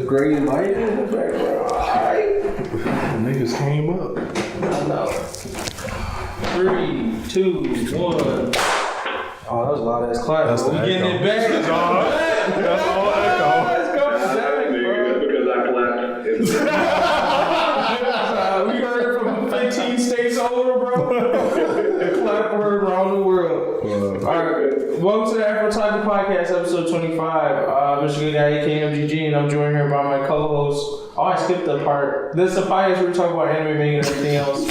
gray light in the background. Alright. Niggas came up. I know. 3, 2, 1. Oh, that was a lot of ass clap. That's we getting it back. That's all echo. Let's go back, bro. Because I clapped. We heard from 15 states over, bro. Clap for around the world. Alright, welcome to the AfrOtaku Podcast, episode 25. Mr. Good Guy, AKMGG, and I'm joined here by my co-host. Oh, I skipped the part. This is a podcast where we talk about anime, manga, and everything else.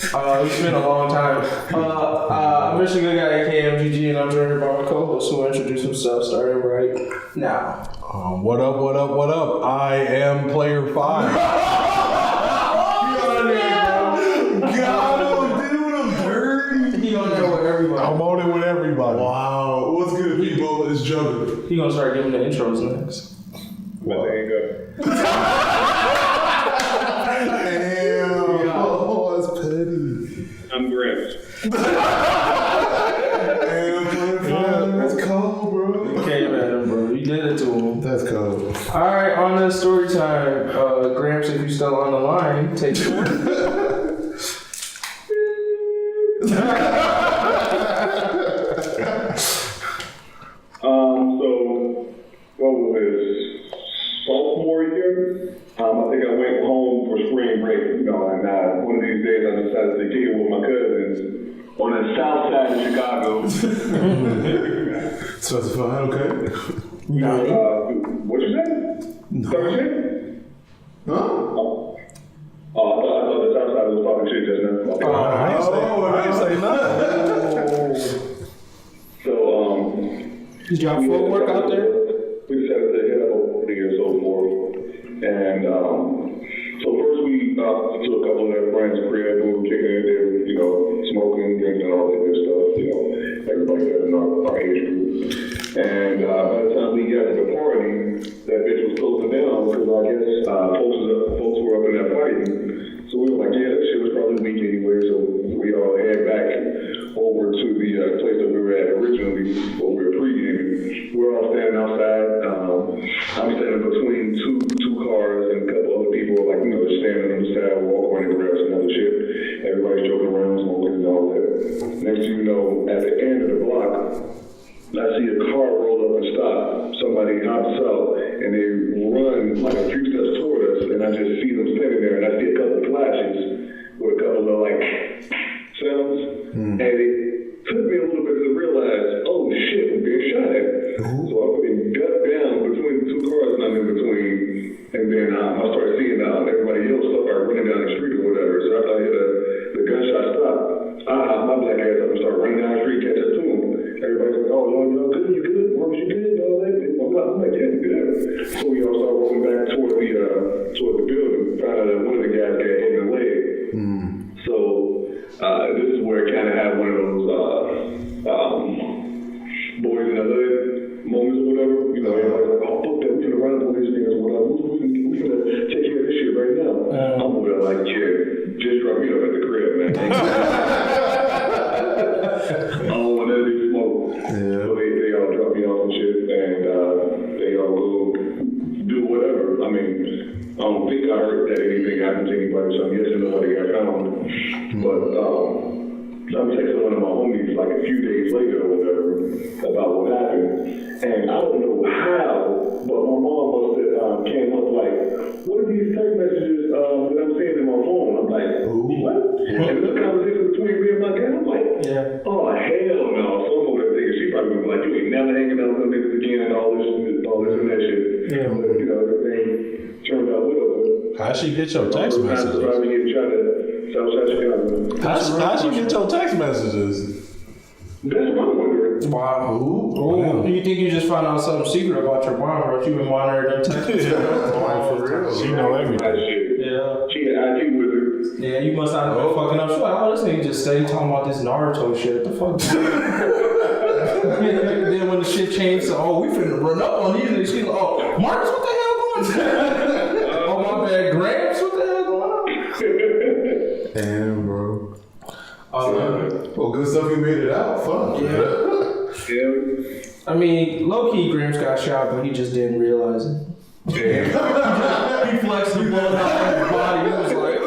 It's been a long time. I'm Mr. Good Guy, AKMGG, and I'm joined here by my co-host who will introduce himself starting right now. What up? I am Player 5. God, dude, I'm dirty. He on there with everybody. I'm on it with everybody. Wow, what's good, people? It's Joe. He gonna start giving the intros next. Well, there you go. Damn. Oh, that's petty. I'm Gramps. Damn, that's cold, bro. You came at him, bro. You did it to him. That's cold. Alright, on to story time. Gramps, if you're still on the line, take it. So, what was this? Sophomore year? I think I went home for spring break, and one of these days I decided to kick it with my cousins on the south side of Chicago. Specify, okay. What you say? Thursday? Huh? I thought the south side was talking shit just now. I ain't say nothing. So, Did y'all footwork out there? We decided to head up over the year so forth. And so first we to a couple of their friends' crib, we were kicking it there, smoking, drinking, all that good stuff, everybody does in our age group. And by the time we got to the party, that bitch was closing down because I guess folks were up in there fighting. So we were like, yeah, that shit was probably weak anyway, so we all head back over to the place that we were at originally, where we were pre-gaming. We're all standing outside. I'm standing between two cars, and a couple other people are just standing on the sidewalk, running grass and other shit. Everybody's joking around, smoking and all that. Next thing you know, at the end of the block, I see a car roll up and stop. Somebody hops out, and they run like a few steps toward us, and I just see them standing there, and I see a couple flashes with a couple of sounds, and it took me a little bit to realize, oh shit, we're being shot at. So I put a gut down between the two cars and I'm in between, and then I started seeing everybody else start running down the street or whatever. So after I hear the gunshot stop, I hop my black ass up and start running down the street, catch up to them. Everybody's like, oh, y'all good? You good? Marcus, you good? And all that. I'm like, yeah, I'm good. So we all start walking back toward the building, found out that one of the guys got hit in the leg. So this is where it kind of had one of those boys in the hood moments or whatever. Everybody's like, oh, fuck that, we gonna run up on these niggas or whatever. We gonna take care of this shit right now. I'm over there like, yeah, just drop me up at the crib, man. I don't want that to smoke. Yeah. So they all drop me off and shit, and they all go do whatever. I mean, I don't think I heard that anything happened to anybody, so I'm guessing nobody got found. But I'm texting one of my homies like a few days later or whatever about what happened. And I don't know how, but my mom must have came up like, what are these text messages that I'm seeing in my phone? I'm like, what? And there's a conversation between me and my dad. I'm like, oh, hell no. So I'm over there thinking she probably was like, you ain't never hanging out with them niggas again and all this and that shit. Yeah. But, everything turned out well. How'd she get your text messages? How'd she get your text messages? That's what I'm wondering. Wow. Ooh. You think you just found out something secret about your mom, or you been monitoring them text messages? For real. She know everything. Yeah. She an IT wizard. Yeah, you must not have been fucking up. She's like, oh, this nigga just stay talking about this Naruto shit. The fuck? Then when the shit changed to, oh, we finna run up on these niggas, she's like, oh, Marcus, what the hell going on? Oh, my bad, Gramps, what the hell going on? Damn, bro. Well, good stuff you made it out. Fuck. Yeah. I mean, low-key, Gramps got shot, but he just didn't realize it. He flexed the blood out of his body. He was like,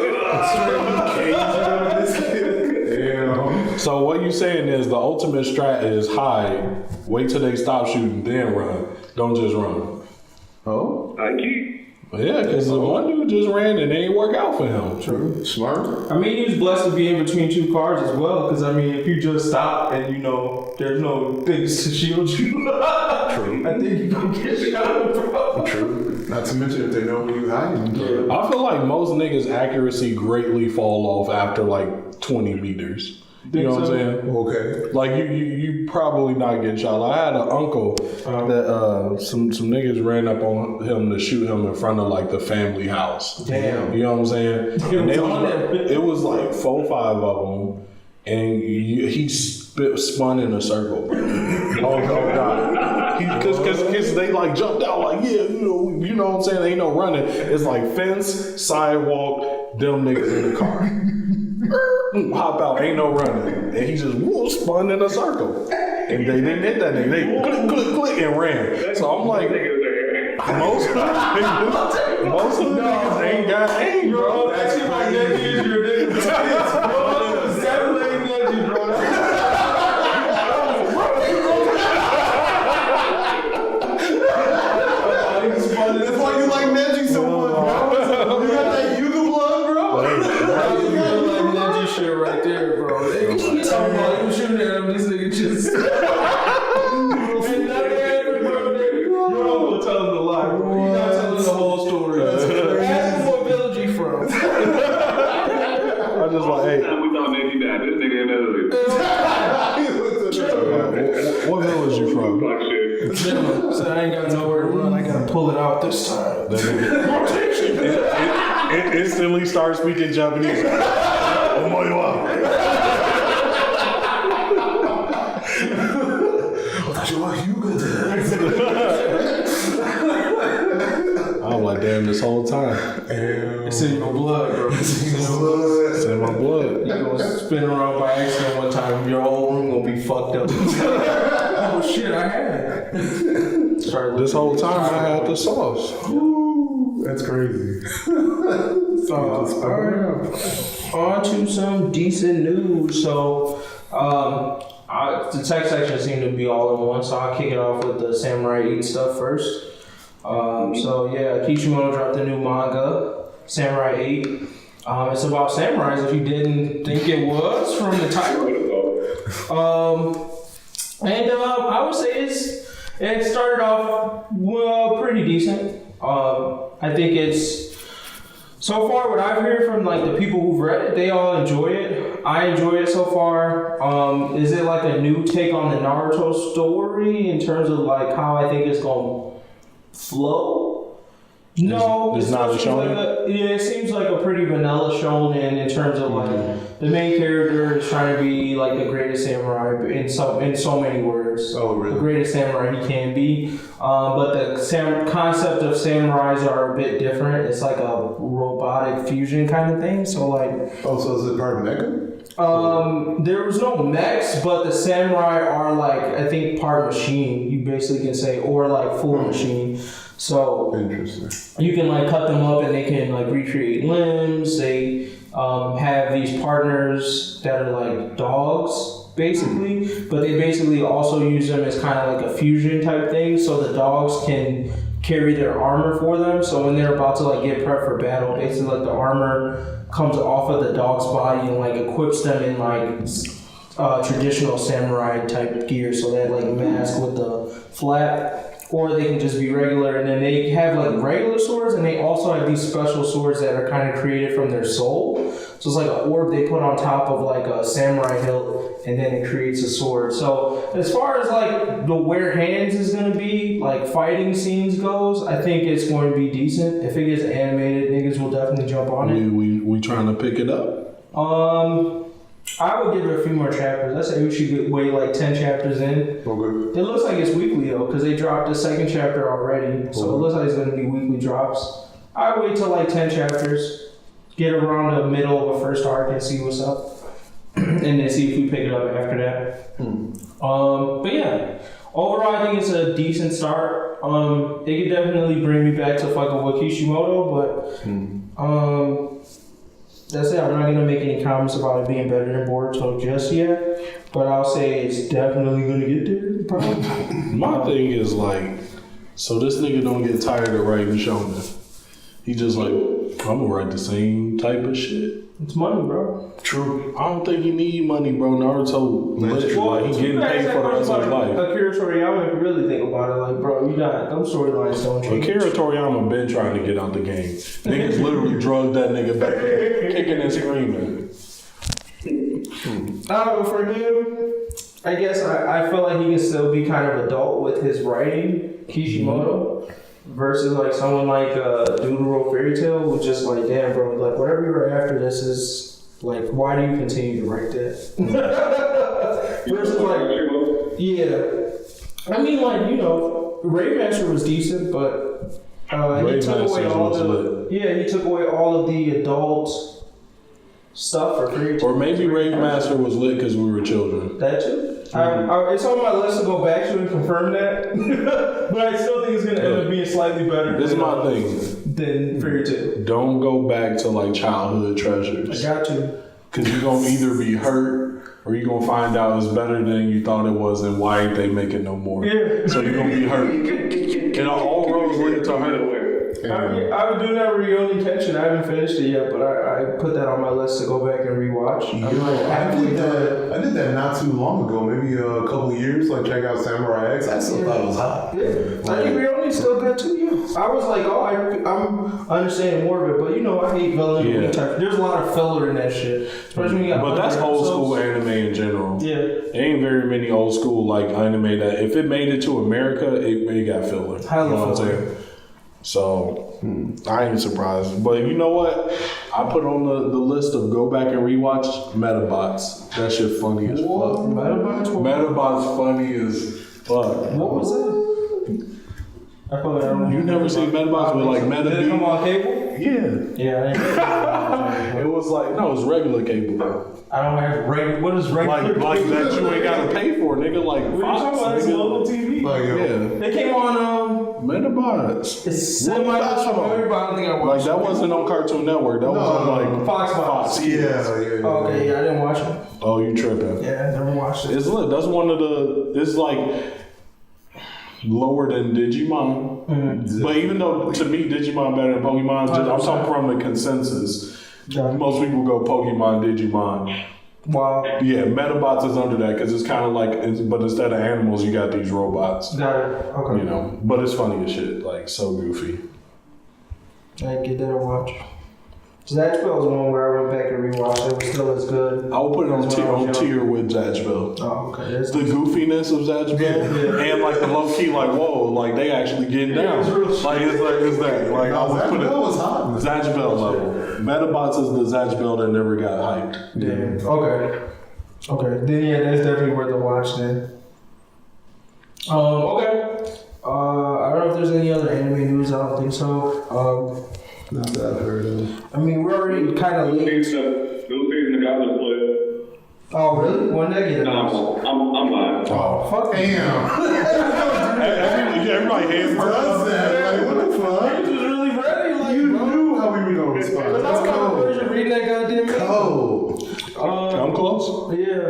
Damn. So what you saying is the ultimate strat is hide, wait till they stop shooting, then run. Don't just run. Oh, I keep. Yeah, because the one dude just ran and it ain't work out for him. true. Smart. I mean, he was blessed to be in between two cars as well. Because I mean, if you just stop and you know there's no things to shield you, True. I think you gonna get shot, bro. True. Not to mention if they know where you hiding. Yeah. I feel like most niggas' accuracy greatly fall off after like 20 meters. You know what I'm saying? Okay. Like you probably not getting shot. I had an uncle that some niggas ran up on him to shoot him in front of like the family house. Damn. You know what I'm saying? And it was like 4 or 5 of them, and he spun in a circle. Oh god! Because they like jumped out like you know what I'm saying? There ain't no running. It's like fence, sidewalk, them niggas in the car. Hop out, ain't no running. And he just spun in a circle. And they didn't hit that nigga. They click, and ran. So I'm like, most of the niggas ain't got aim, bro. That's my nigga is your nigga. Bro, definitely nigga, bro. That's why you like Neji so much, bro. You got that Hyuga blood, bro. Shit right there, bro. They keep talking about you shooting at him. This nigga just. And nothing happened, bro. You're not gonna tell him the lie, bro. You're not telling the whole story. Ask him what village he from. I just like, hey. We thought Neji died. This nigga in Italy. What village you from? Black shit. So I ain't got nowhere to run. I gotta pull it out this time. It instantly starts speaking Japanese. I'm like, damn, this whole time. It's in your blood, bro. It's in my blood. You gonna spin around by accident one time, your whole room gonna be fucked up. Oh shit, I had. This whole time I had the sauce. Ooh, that's crazy. Alright. On to some decent news. So, the tech section seemed to be all in one, so I'll kick it off with the Samurai 8 stuff first. So yeah, Kishimoto dropped the new manga, Samurai 8. It's about samurais, if you didn't think it was from the title. I would say it started off pretty decent. I think it's so far what I've heard from like the people who've read it, they all enjoy it. I enjoy it so far. Is it like a new take on the Naruto story in terms of like how I think it's gonna flow? No, it's not a shonen? It seems like a pretty vanilla shonen in terms of like the main character is trying to be like the greatest samurai in so many words. Oh, really? The greatest samurai he can be. But the concept of samurais are a bit different. It's like a robotic fusion kind of thing. So like. Oh, so is it part of Manga? There was no mechs, but the samurai are like I think part machine. You basically can say, or like full machine. So Interesting. you can like cut them up and they can like recreate limbs. They have these partners that are like dogs basically, but they basically also use them as kind of like a fusion type thing. So the dogs can carry their armor for them. So when they're about to like get prepped for battle, basically like the armor comes off of the dog's body and like equips them in like traditional samurai type gear. So they have like mask with the flap. Or they can just be regular, and then they have like regular swords, and they also have these special swords that are kind of created from their soul. So it's like an orb they put on top of like a samurai hilt, and then it creates a sword. So as far as like the where hands is gonna be, like fighting scenes goes, I think it's going to be decent. If it gets animated, niggas will definitely jump on it. We trying to pick it up? I would give it a few more chapters. I say we should wait like 10 chapters in. Okay. It looks like it's weekly though, because they dropped the second chapter already. So it looks like it's going to be weekly drops. I wait till like 10 chapters, get around the middle of a first arc and see what's up. And then see if we pick it up after that. But yeah, overall I think it's a decent start. It could definitely bring me back to fucking with Kishimoto, but that's it. I'm not gonna make any comments about it being better than Boruto just yet, but I'll say it's definitely gonna get there. Probably. My thing is like, so this nigga don't get tired of writing shonen. He just like, I'm gonna write the same type of shit. It's money, bro. True. I don't think he need money, bro. Naruto, lit, like he getting paid for the rest of his life. Akira Toriyama, if you really think about it, like, bro, you got those storylines don't change. Akira Toriyama been trying to get out the game. Niggas literally drugged that nigga back, kicking and screaming. For him, I guess I feel like he can still be kind of adult with his writing, Kishimoto, versus like someone like Doodle Fairy Tale, who's just like, damn, bro, like whatever you write after this is like, why do you continue to write that? Versus like, yeah, I mean, like, you know, Raymaster was decent, but he took away he took away all of the adult stuff for Fairy Tale. Or maybe Rave Master was lit because we were children. That too. It's on my list to go back to and confirm that, but I still think it's gonna end up being slightly better. This is my thing. Than Fairy Tale. Don't go back to like childhood treasures. I got to. Because you're gonna either be hurt or you're gonna find out it's better than you thought it was, and why ain't they make it no more? Yeah. So you're gonna be hurt. And all roads lead to hurt. I would do that Ryoni Kenshin. I haven't finished it yet, but I put that on my list to go back and rewatch. I did that not too long ago, maybe a couple of years. Like check out Samurai X. I still thought it was hot. Yeah, I think Ryoni's still good too. Yeah, I was like, I'm understanding more of it, but you know, I hate villain type. There's a lot of filler in that shit, especially when you got. But that's old school anime in general. Yeah, there ain't very many old school like anime that if it made it to America, it got filler. You know what I'm saying? So, I ain't surprised. But you know what? I put on the list of go back and rewatch Metabots. That shit funny as fuck. Metabots funny as fuck. What was it? I feel like I don't know. You never seen Metabots with like Meta? Did it come on cable? Yeah. Yeah. It was like, no, it's regular cable. I don't have regular. What is regular? Like that you ain't gotta pay for, nigga. Like what are you talking about? It's local TV. Like, yeah. They came on Metabots. It's semi-familiar, but I don't think I watched like that wasn't on Cartoon Network. That was on like Fox. Yeah. Okay, yeah, I didn't watch it. Oh, you tripping? Yeah, I never watched it. It's lit. That's one of the. It's like lower than Digimon, but even though to me Digimon better than Pokemon, I'm talking from the consensus. Most people go Pokemon, Digimon. Wow. Yeah, Metabots is under that because it's kind of like, but instead of animals, you got these robots. Got it. Okay. You know, but it's funny as shit, like so goofy. I get that to watch. Zatchbell was one where I went back and rewatched. It was still as good. I would put it on tier with Zatchbell. Oh, okay. That's the goofiness of Zatchbell and like the low key, like whoa, like they actually getting down. Like it's that. Like I would put it Zatchbell level. Metabots is the Zatchbell that never got hyped. Yeah. Okay. Then yeah, that's definitely worth a watch then. Okay. I don't know if there's any other anime news. I don't think so. Not that I've heard of. I mean, we're already kind of late. New season of Goblin Slayer. Oh, really? When did that get announced? I'm lying. Oh, fuck. Damn. Everybody hands does that? Like, what the fuck? I was really ready. Like, You knew how we were gonna respond. But that's kind of version reading that goddamn thing. I'm close. Yeah.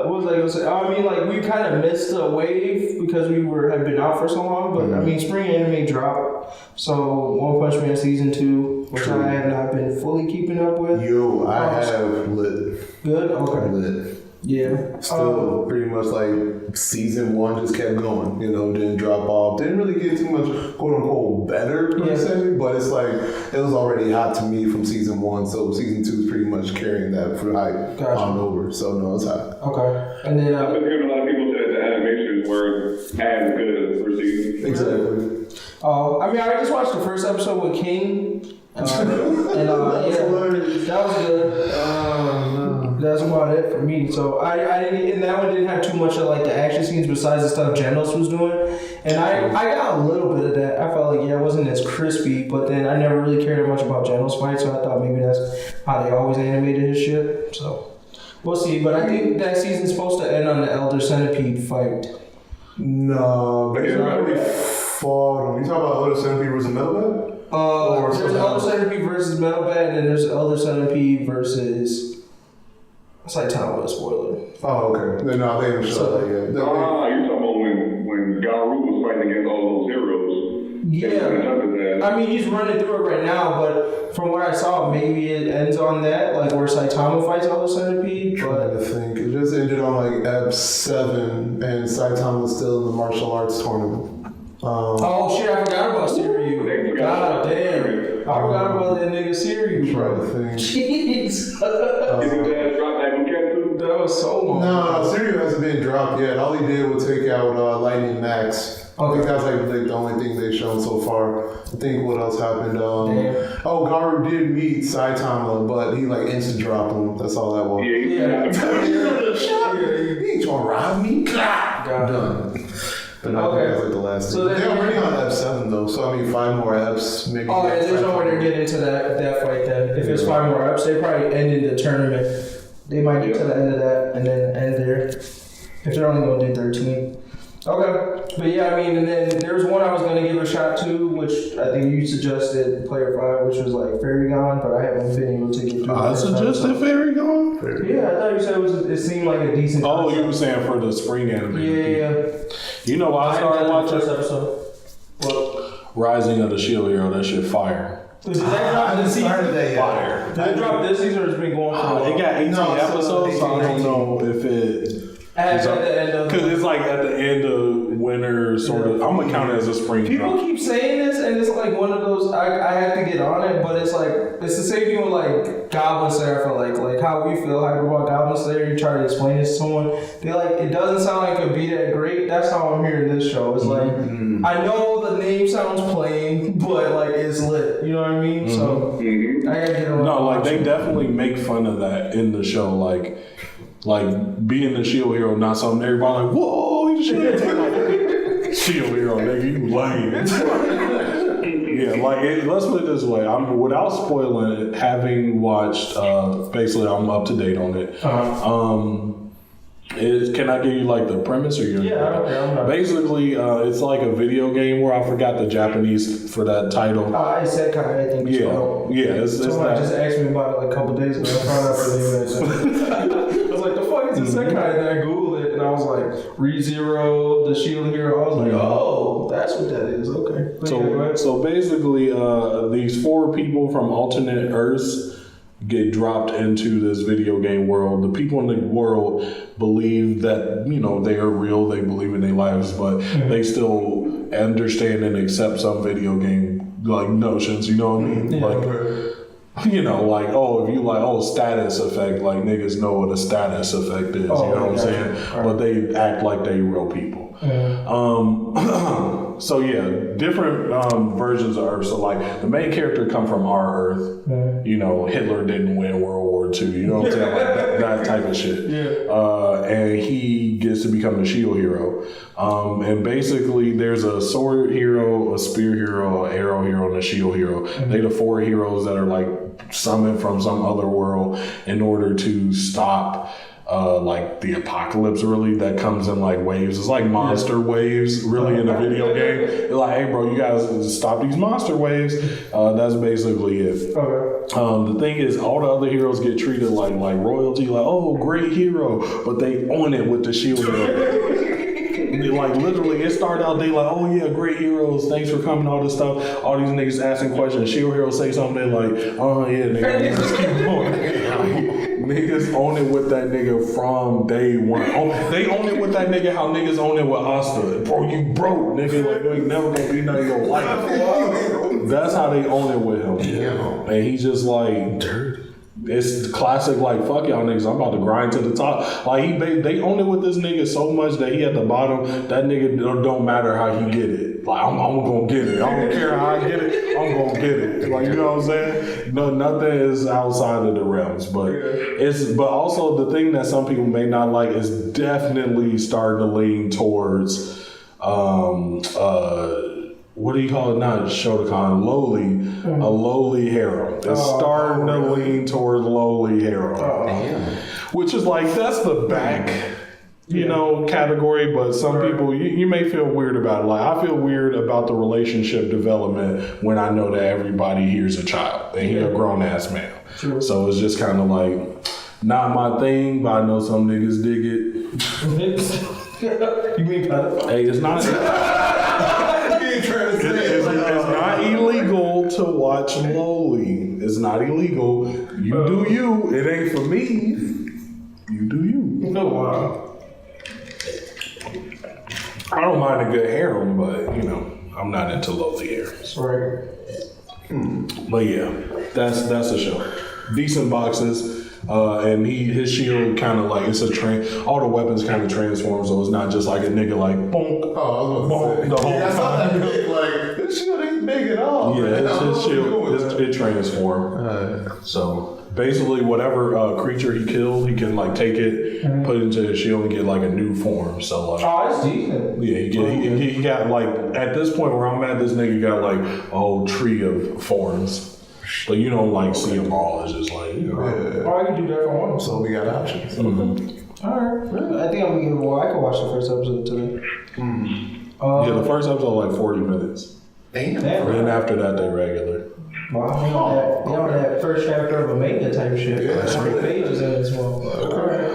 What was I gonna say? I mean, like we kind of missed a wave because we had been out for so long. But I mean, spring anime dropped. So One Punch Man season 2, which I have not been fully keeping up with. Yo, I have lit. Good. Okay. Lit. Yeah. Still pretty much like season 1 just kept going, you know, didn't drop off. Didn't really get too much quote unquote better per se, but it's like it was already hot to me from season 1, so season 2 is pretty much carrying that for hype on over. So no, it's hot. Okay. And then I've been hearing a lot of people say that the animations weren't as good as the first season. Exactly. I mean, I just watched the first episode with King. That was good. That's about it for me. So I and that one didn't have too much of like the action scenes besides the stuff Genos was doing, and I got a little bit of that. I felt like it wasn't as crispy, but then I never really cared much about Genos fights, so I thought maybe that's how they always animated his shit. So we'll see. But I think that season's supposed to end on the Elder Centipede fight. No, but he's not really fought him. You talking about Elder Centipede versus Metalhead? There's Elder Centipede versus Metalhead, and then there's Elder Centipede versus Saitama, spoiler. Oh, okay. No, they haven't showed that yet. You're talking about when Garu was fighting against all those heroes. Yeah. I mean, he's running through it right now, but from what I saw, maybe it ends on that, like where Saitama fights Elder Centipede. Trying to think. It just ended on like Ep 7, and Saitama was still in the martial arts tournament. Oh shit, I forgot about Siryu. God damn. I forgot about that nigga Siryu, bro. Trying to think. Jeez. That was so long. No, Siryu hasn't been dropped yet. All he did was take out Lightning Max. I think that's like the only thing they've shown so far. I think what else happened? Garu did meet Saitama, but he like instant dropped him. That's all that was. Yeah. He ain't trying to rob me. Done. But no, I think that's like the last thing. They're already on F7 though, so I mean 5 more Fs, maybe. Oh, yeah, there's no way they're getting into that fight then. If it's 5 more Fs, they probably ended the tournament. They might get to the end of that and then end there. If they're only going to do 13. Okay. But yeah, I mean, and then there was one I was going to give a shot to, which I think you suggested, Player 5, which was like Fairy Gone, but I haven't been able to get through I suggested Fairy Gone? Yeah, I thought you said it seemed like a decent concept. You were saying for the spring anime. Yeah. You know why I started watching? First episode. What? Rising of the Shield Hero, that shit fire. Did that drop this season? Fire. Did it drop this season or has it been going for a while? It got 18 episodes, so I don't know if it... At the end of... Because it's like at the end of winter, sort of... I'm going to count it as a spring People drop. keep saying this, and it's like one of those... I have to get on it, but it's like... It's the same thing with like Goblin Slayer, for like how we feel hype about Goblin Slayer. You try to explain it to someone, they like, it doesn't sound like it could be that great. That's how I'm hearing this show. It's like, I know the name sounds plain, but like it's lit. You know what I mean? So I gotta get around. No, like they definitely make fun of that in the show. Like being the shield hero, not something everybody like, whoa, you should like shield hero, nigga, you lame. Yeah, like let's put it this way. I'm without spoiling it, having watched. Basically, I'm up to date on it. Can I give you like the premise or your? Yeah, okay. Basically, it's like a video game where I forgot the Japanese for that title. Isekai, I think. It's someone that. Just asked me about it like a couple days ago. I found out for the I was like, the fuck is a Isekai? And then I googled it, and I was like, ReZero, the Shield Hero. I was like, oh, that's what that is. Okay. So basically, these 4 people from alternate Earths get dropped into this video game world. The people in the world believe that, they are real, they believe in their lives, but they still understand and accept some video game like notions, you know what I mean? Yeah, if you like, status effect, like niggas know what a status effect is, you know what I'm saying? Right. But they act like they real people. So yeah, different versions of Earth. So like the main character come from our Earth. Hitler didn't win World War II. You know what I'm saying? Like that type of shit. Yeah. And he gets to become a shield hero. And basically there's a sword hero, a spear hero, an arrow hero, and a shield hero. They the 4 heroes that are like summoned from some other world in order to stop like the apocalypse, really, that comes in like waves. It's like monster waves, really, in a video game. They're like, hey, bro, you guys stop these monster waves. That's basically it. Okay. The thing is, all the other heroes get treated like royalty, like, oh, great hero, but they own it with the shield hero. Like literally, it started out, they like, oh yeah, great heroes, thanks for coming, all this stuff. All these niggas asking questions. Shield heroes say something, they like, oh yeah, nigga, just keep going. Niggas own it with that nigga from day one. They own it with that nigga how niggas own it with Asta. Bro, you broke, nigga. Like, you ain't never gonna be none of your life. That's how they own it with him. Yeah. And he's just like, dirty. It's classic, like, fuck y'all niggas, I'm about to grind to the top. Like, they own it with this nigga so much that he at the bottom, that nigga don't matter how he get it. Like, I'm gonna get it. I don't care how I get it, I'm gonna get it. Like, you know what I'm saying? No, nothing is outside of the realms. But but also the thing that some people may not like is definitely starting to lean towards what do you call it? Not Shotokan, a lowly hero. It's starting to lean toward lowly hero. Which is like, that's the back category, but some people, you may feel weird about it. Like, I feel weird about the relationship development when I know that everybody here's a child and he's a grown-ass man. True. So it's just kind of like, not my thing, but I know some niggas dig it. You mean pedophile? Hey, it's not... It's not illegal to watch Loli. It's not illegal. You do you. It ain't for me. You do you. Oh, wow. I don't mind a good harem, but I'm not into Loli harems. Right. But yeah, that's a show. Decent boxes. And his shield kind of like all the weapons kind of transform, so it's not just like a nigga like bonk. Oh, I was about to say. The whole I saw time. that big, like, this shield ain't big at all. Yeah, his shield, it transforms. So basically, whatever creature he killed, he can like take it, put it into his shield, and get like a new form. So like, oh, that's decent. Yeah, he got like, at this point where I'm at, this nigga got like a whole tree of forms. But you don't like see them all. It's just like, Oh, I can do that for one. So we got options. Mm-hmm. Alright. I think I'm gonna give it I can watch the first episode today. Yeah, the first episode like 40 minutes. Damn. And then after that, they regular. Wow, they on that first chapter of a Manga type shit. Yeah, That's 3 pages in this one. Alright.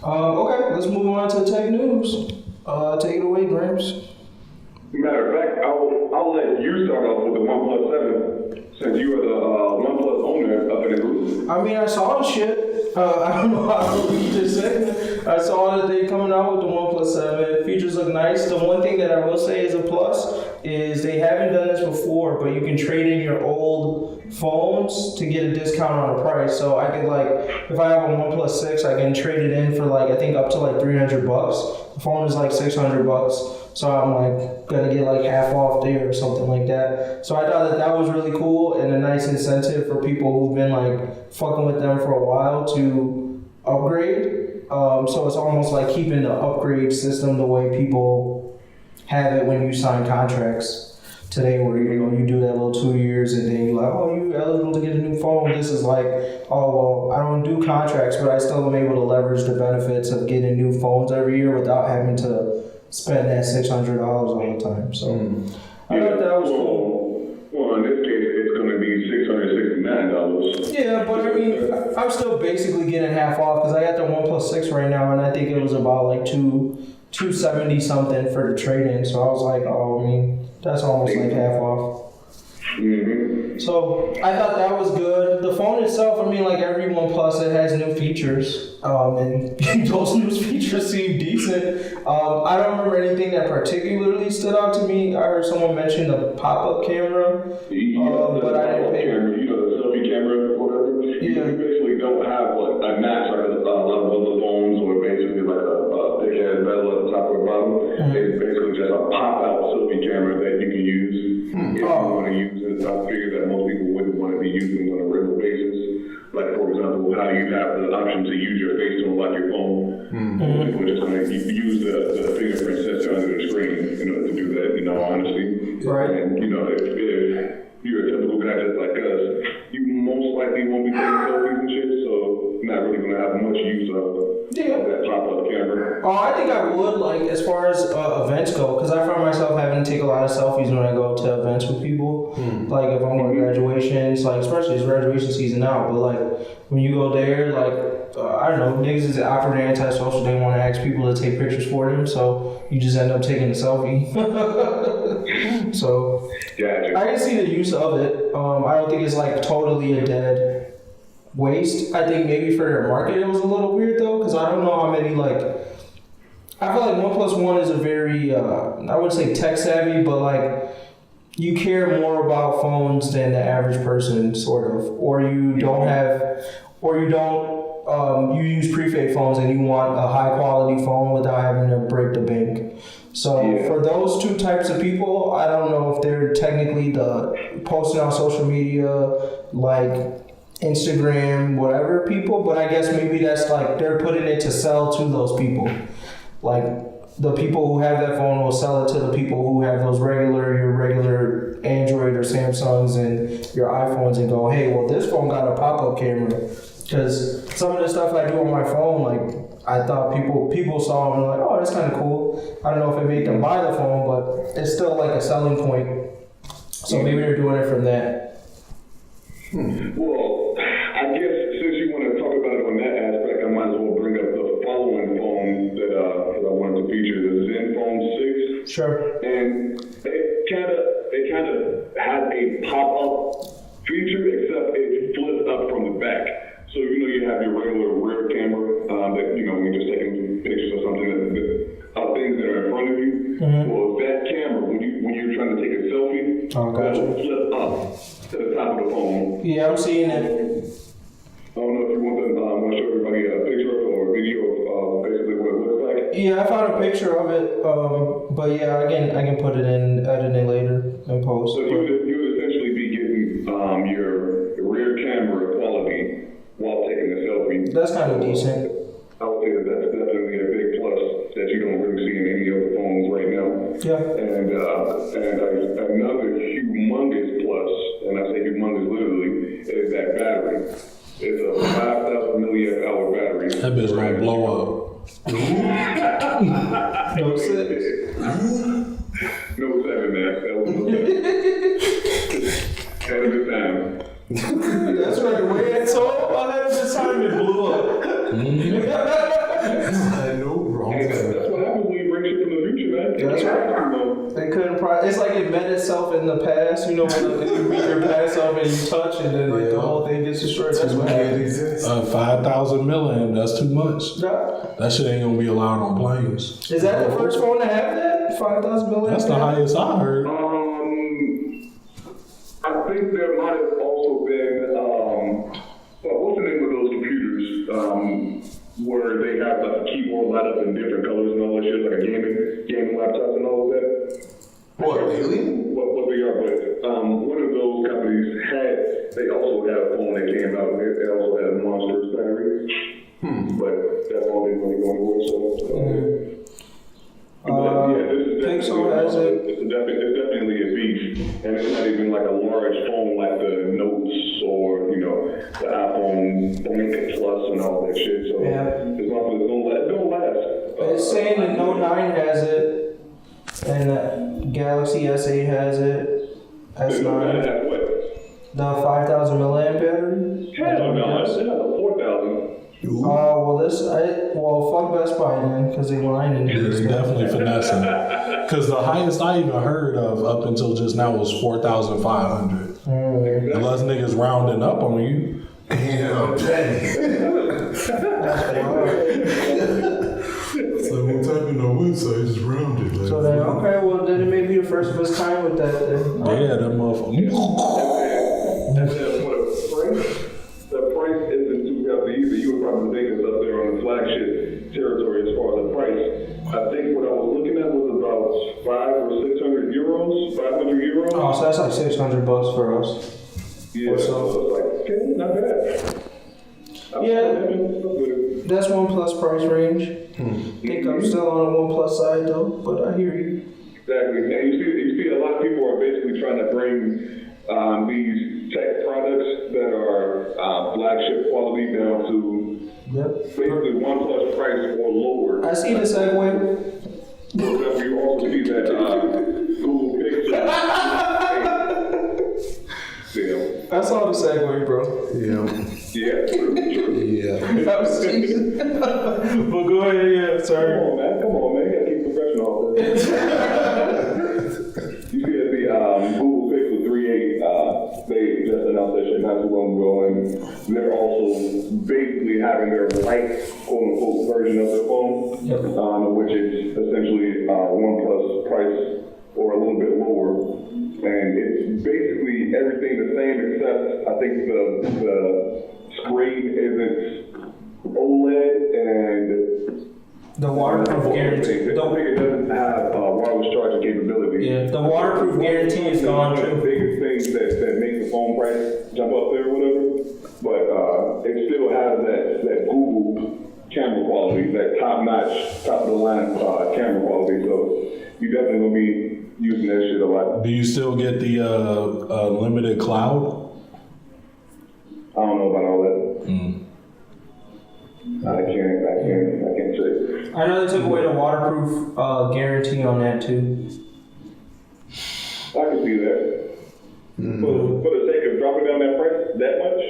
Okay, let's move on to tech news. Take it away, Gramps. Matter of fact, I'll let you start off with the OnePlus 7 since you are the OnePlus owner up in the group. I mean, I saw the shit. I don't know how you just said. I saw that they coming out with the OnePlus 7. Features look nice. The one thing that I will say is a plus is they haven't done this before, but you can trade in your old phones to get a discount on the price. So I could if I have a OnePlus 6, I can trade it in for I think up to $300. The phone is $600. So I'm gonna get half off there or something like that. So I thought that was really cool and a nice incentive for people who've been fucking with them for a while to upgrade. So it's almost like keeping the upgrade system the way people have it when you sign contracts today, where you do that little 2 years and then you're you eligible to get a new phone. This is I don't do contracts, but I still am able to leverage the benefits of getting new phones every year without having to spend that $600 all the time. So I thought that was cool. Well, in this case, it's going to be $669. Yeah, but I mean, I'm still basically getting half off because I got the OnePlus 6 right now, and I think it was about $270 something for the trade-in. So I was that's almost half off. Mm-hmm. So I thought that was good. The phone itself, every OnePlus, it has new features, and those new features seem decent. I don't remember anything that particularly stood out to me. I heard someone mention the pop-up camera, but I didn't pay. The selfie camera, whatever. Yeah. You basically don't have a notch like a lot of other phones, or basically a big ass bezel at the top or bottom. Mm-hmm. It's basically just a pop-out selfie camera that you can use if you want to use it. I figure that most people wouldn't want to be using on a regular basis. Like, for example, how you have the option to use your face to unlock your phone. Most people just going to use the fingerprint sensor under the screen to do that, in all honesty. Right. And, if you're a typical guy just like us, you most likely won't be taking selfies and shit, so not really going to have much use of that pop-up camera. Oh, I think I would, as far as events go, because I find myself having to take a lot of selfies when I go to events with people. If I'm going to graduations, especially it's graduation season now, but when you go there, I don't know, niggas is operating antisocial, they want to ask people to take pictures for them, so you just end up taking a selfie. So, Gotcha. I can see the use of it. I don't think it's totally a dead waste. I think maybe for their market it was a little weird though, because I don't know how many I feel OnePlus One is a very I wouldn't say tech savvy, but you care more about phones than the average person, sort of, or you use prepaid phones and you want a high quality phone without having to break the bank. So for those two types of people, I don't know if they're technically the posting on social media Instagram, whatever people, but I guess maybe that's they're putting it to sell to those people. The people who have that phone will sell it to the people who have your regular Android or Samsungs and your iPhones and go, hey, well, this phone got a pop-up camera. Because some of the stuff I do on my phone, I thought people saw them and were like, oh, that's kind of cool. I don't know if it made them buy the phone, but it's still like a selling point. So maybe they're doing it from that. Well, I guess since you want to talk about it on that aspect, I might as well bring up the following phone that I wanted to feature, the Zen Phone 6. Sure. And it kind of had a pop-up feature, except it flips up from the back. So, you have your regular rear camera that, when you're just taking pictures or something of things that are in front of you. Mm-hmm. Well, that camera, when you're trying to take a selfie, it'll flip up to the top of the phone. Yeah, I'm seeing it. I don't know if you want to show everybody a picture or a video of basically what it looks like. Yeah, I found a picture of it, but yeah, I can put it in, edit it later and post. So you would essentially be getting your rear camera quality while taking a selfie. That's kind of decent. I would say that's definitely a big plus that you don't really see in any other phones right now. Yeah. And another humongous plus, and I say humongous literally, is that battery. It's a 5,000 milliamp hour battery. That bitch gonna blow up. No 6. No 7, man. That was ahead of its time. That's right. Way it's so ahead of its time, it blew up. I know, wrong. That's what happens when you bring shit from the future, man. That's right. They couldn't. It's like it met itself in the past. When you meet your past self and you touch, and then the whole thing gets destroyed. That's what happens. 5,000 milliamp. That's too much. No. That shit ain't gonna be allowed on planes. Is that the first phone to have that? 5,000 milliamp. That's the highest I heard. I think there might have also been, what's the name of those computers where they have like a keyboard light up in different colors and all that shit, like a gaming laptop and all of that? What, really? What they are, but one of those companies they also had a phone that came out, they also had a monstrous battery. But that phone didn't really go anywhere, so. Pixel has it. It's definitely a beast, and it's not even like a large phone like the Notes or the iPhone Plus and all that shit. So as long as it don't last. It's saying the Note 9 has it, and the Galaxy S8 has it. S9. The 5,000 milliamp battery. Hell no, it's not a 4,000. Fuck Best Buy then, because they lying in They're definitely finessing. Because the highest I even heard of up until just now was 4,500. Unless niggas rounding up on you. Yeah, so we're typing on website, just round it. Like, so then, okay, well then it may be the first of its kind with that then. Yeah, that motherfucker. And then the price isn't too healthy either. You would probably think it's up there on the flagship territory as far as the price. I think what I was looking at was about 500 or 600 euros, 500 euros. Oh, so that's like $600 for us. Yeah, so it's like, okay, not bad. Yeah, that's OnePlus price range. I think I'm still on the OnePlus side though, but I hear you. Exactly, and you see a lot of people are basically trying to bring these tech products that are flagship quality down to basically OnePlus price or lower. I see the segue. For example, you also see that Google Pixel. I saw the segue, bro. Yeah, true. yeah. That was cheesy. But go ahead, yeah, sorry. Come on, man. You gotta keep professional. You see that the Google Pixel 3a, they just announced that shit not too long ago, and they're also basically having their light, quote-unquote, version of their phone, which is essentially OnePlus price or a little bit lower. And it's basically everything the same except I think the screen isn't OLED and the waterproof guarantee. I don't think it doesn't have wireless charging capability. Yeah, the waterproof guarantee is gone. One of the biggest things that makes the phone price jump up there or whatever, but it still has that Google camera quality, that top-notch, top-of-the-line camera quality. So you definitely gonna be using that shit a lot. Do you still get the limited cloud? I don't know about all that. I can't I know they took away the waterproof guarantee on that too. I can see that. For the sake of dropping down that price that much,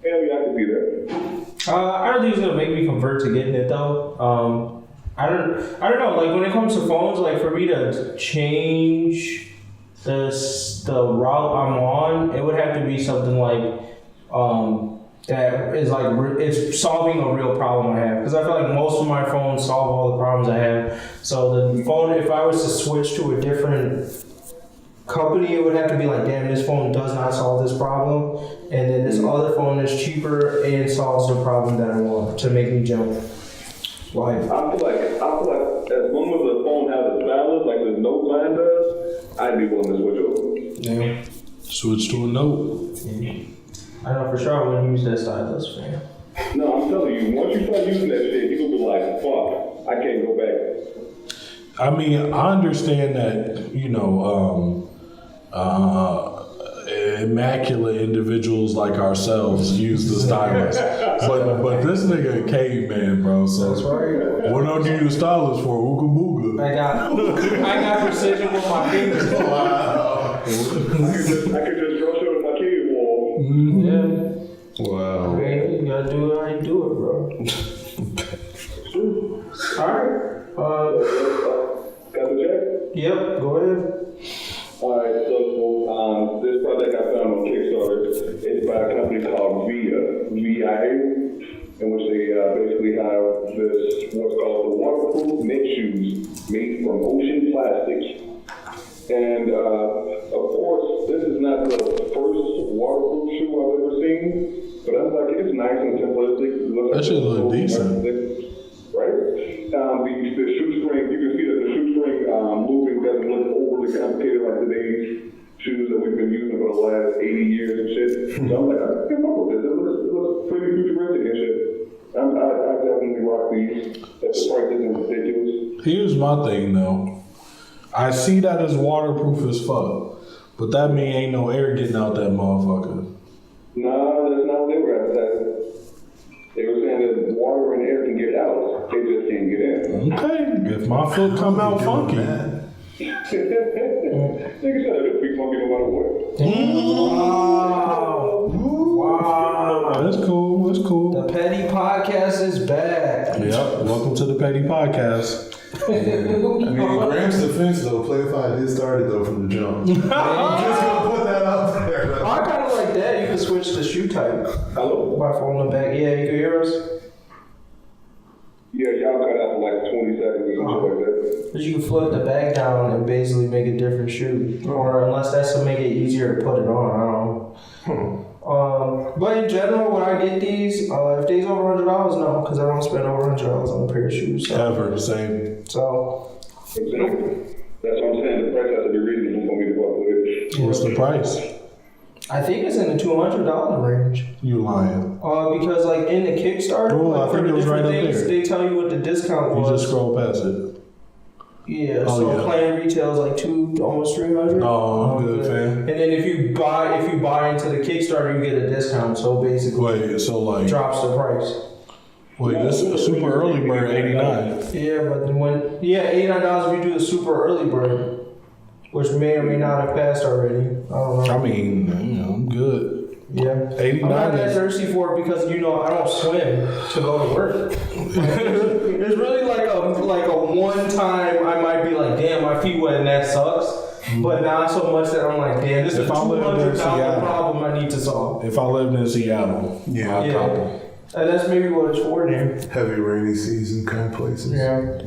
hell yeah, I can see that. I don't think it's gonna make me convert to getting it though. I don't know. Like when it comes to phones, like for me to change the route I'm on, it would have to be something like that is like it's solving a real problem I have. Because I feel like most of my phones solve all the problems I have. So the phone, if I was to switch to a different company, it would have to be like, damn, this phone does not solve this problem, and then this other phone is cheaper and solves the problem that I want to make me jump. Like, I feel like as long as the phone has its balance, like the Note 9 does, I'd be willing to switch over. yeah. Switch to a Note. I know for sure I wouldn't use that stylus, man. No, I'm telling you, once you start using that shit, you're gonna be like, fuck, I can't go back. I mean, I understand that, you know, immaculate individuals like ourselves use the stylus. but this nigga a caveman, bro. So That's right. what don't you use stylus for? Ooga booga. I got precision with my fingers. Wow. I could just rush over my kid wall. Yeah. Wow. Okay, you gotta do it how you do it, bro. Alright. Got the check? Yep, go ahead. Alright, so this project I found on Kickstarter is by a company called VIA, in which they basically have this, what's called the waterproof knit shoes made from ocean plastic. And of course, this is not the first waterproof shoe I've ever seen, but I'm like, it's nice and simplistic. That shit look decent. Right? The shoestring, you can see that the shoestring looping doesn't look overly complicated like today's shoes that we've been using for the last 80 years and shit. So I'm like, I can fuck with this. It looks pretty futuristic and shit. I definitely rock these. The price isn't ridiculous. Here's my thing though. I see that as waterproof as fuck, but that mean ain't no air getting out that motherfucker. No, that's not what they were advertising. They were saying that water and air can get out, they just can't get in. Okay, if my foot come out funky. Nigga said it'll be funky no matter what. Wow. That's cool, that's cool. The Petty Podcast is back. Yep, welcome to the Petty Podcast. I mean, Gramps' defense though, Play 5 did start it though from the jump. Just gonna put that out there. I kind of like that. You can switch the shoe type. Hello? By falling back. Yeah, you can hear us. Yeah, y'all cut out for like 20 seconds or something like that. But you can flip the bag down and basically make a different shoe. Or unless that's to make it easier to put it on. I don't know. But in general, when I get these, if they's over $100, no, because I don't spend over $100 on a pair of shoes. So. Ever the same. So. Exactly. That's what I'm saying. The price has to be reasonable for me to fuck with it. What's the price? I think it's in the $200 range. You lying. Because like in the Kickstarter, Oh, like, I for think the it was different right up things, there. they tell you what the discount You was. just scroll past it. Yeah, Oh, so yeah. plan retail is like almost $300. Oh, I'm good, fam. And then if you buy into the Kickstarter, you get a discount. So basically, Wait, so like, drops the price. wait, this is a super early bird, 89. Yeah, but $89 if you do the super early bird, which may or may not have passed already. I don't know. I mean, you know, I'm good. Yeah, 89 I'm not that is- thirsty for it because I don't swim to go to work. There's really like a one time I might be like, damn, my feet wet and that sucks. But not so much that I'm like, damn, this is a $200 problem I need to solve. If I lived in Seattle, Yeah. I'd cop them. And that's maybe what it's for there. Heavy rainy season kind of places. Yeah.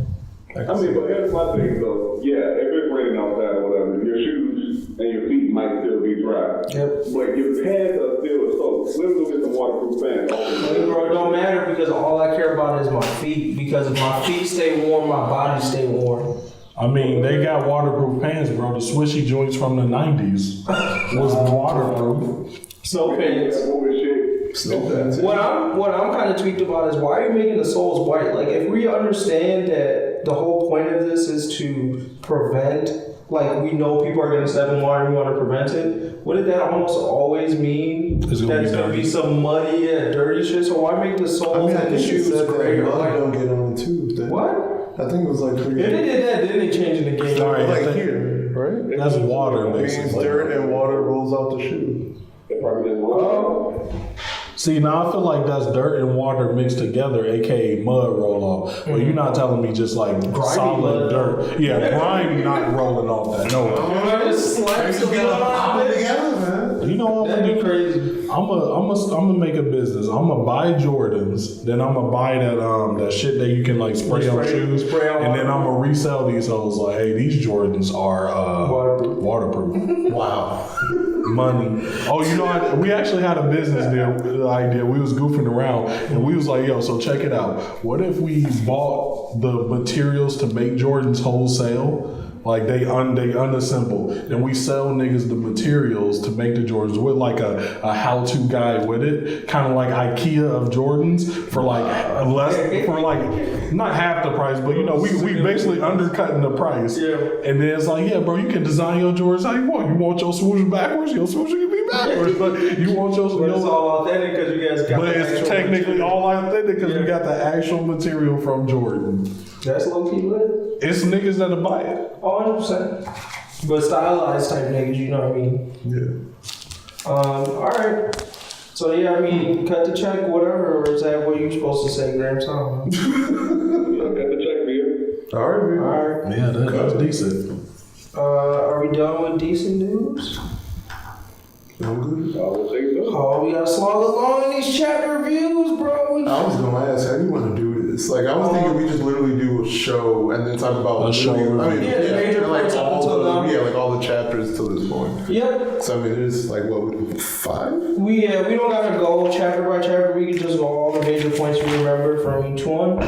I mean, but here's my thing though. Yeah, if it's raining outside or whatever, your shoes and your feet might still be dry. Yep. But your pants are still soaked. Let me go get some waterproof pants. Bro, it don't matter because all I care about is my feet. Because if my feet stay warm, my body stay warm. I mean, they got waterproof pants, bro. The swishy joints from the 90s was waterproof. Snow pants. Snow pants. What I'm kind of tweaked about is why are you making the soles white? Like, if we understand that the whole point of this is to prevent, like, we know people are going to step in water and we want to prevent it, wouldn't that almost always mean It's gonna that be it's going to dirty. be some muddy and dirty shit? So why make the I soles mean, I and the think it shoes said that gray or mud white? don't get on the tube. Then. What? I think it was like 3 If they did that, then they changed the game. All right, like here, right? that's water, It means basically. dirt and water rolls out the shoe. See, now I feel like that's dirt and water mixed together, aka mud roll off. But you're not telling me just like solid mud. dirt. Yeah, grime not rolling off that. No way. Just slap some Pop it together, man. You know what I'm That'd gonna be do? crazy. I'm gonna make a business. I'm gonna buy Jordans, then I'm gonna buy that shit that you can like spray on shoes, spray on and then I'm gonna resell these hoes like, hey, these Jordans are waterproof. Wow. Money. Oh, you know, we actually had a business idea. We was goofing around, and we was like, yo, so check it out. What if we bought the materials to make Jordans wholesale? Like they unassemble, and we sell niggas the materials to make the Jordans with like a how-to guide with it, kind of like IKEA of Jordans for like not half the price, but you know we basically undercutting the price. Yeah. And then it's like, yeah, bro, you can design your Jordans how you want. You want your swoosh backwards, your swoosh can be backwards, but you want your. But it's all authentic because you guys got. But the it's actual technically material. all authentic because we Yeah. got the actual material from Jordan. That's low key lit. It's niggas that'll buy it. 100%. But stylized type niggas, you know what I mean? Yeah. Alright. So yeah, I mean, cut the check, whatever, or is that what you're supposed to say, Gramps? I don't know. Got the check for you. All right, man. Alright. Yeah, that's decent. Are we done with decent news? I'm good. I would say so. Oh, we gotta slog along in these chapter reviews, bro. I was gonna ask, how do you want to do this? Like, I was thinking we just literally do a show and then talk about A show review. Yeah, the major and, like points up until now. like all the chapters till this point. Yep. So I mean, there's like what 5? We don't gotta go chapter by chapter. We can just go all the major points we remember from each one.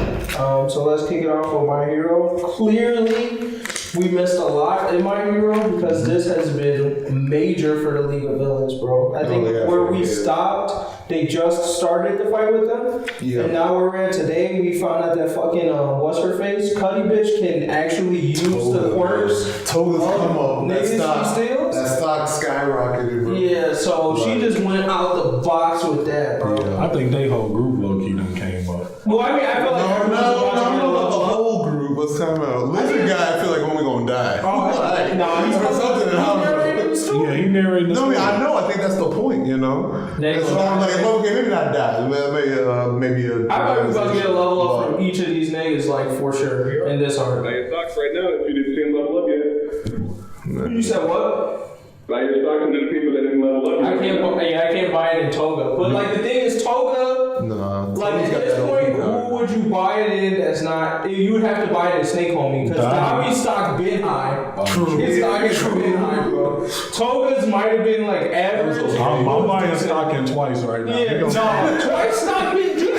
So let's kick it off with My Hero. Clearly, we missed a lot in My Hero because this has been major for the League of Villains, bro. I think yeah, where we yeah. stopped, they just started the fight with them. Yeah. And now we're at today. We found out that fucking what's her face, Cuddy bitch can actually use the quirks. Toga's come up. Niggas she steals? That stock skyrocketed, bro. Yeah, so she just went out the box with that, bro. Yeah. I think they whole group low key done came up. Well, I mean, I feel like No, everyone's watching it a not the little- whole group. Let's talk about Lizard guy. I feel like only gonna die. Oh, no, he's something. Yeah, he narrated this. No, I mean, I know. I think that's the point. You know. They So go I'm die. like, okay, maybe not die. Maybe a. I thought we was about to get a level up from each of these niggas, like, for sure, in this arc. Buy your stocks right now if you didn't see them level up yet. You said what? Buy your stocks into the people that didn't level up yet. I can't buy it in Toga. But, like, the thing is, Toga, Nah. like, at this point, who would you buy it in that's not... You would have to buy it in Snake Homie, because Dany. Davi's stock been high. True. His stock has been high, bro. Toga's might have been, like, average. I'm buying stock in twice right now. Yeah, He no, gonna- Twice stock been decent.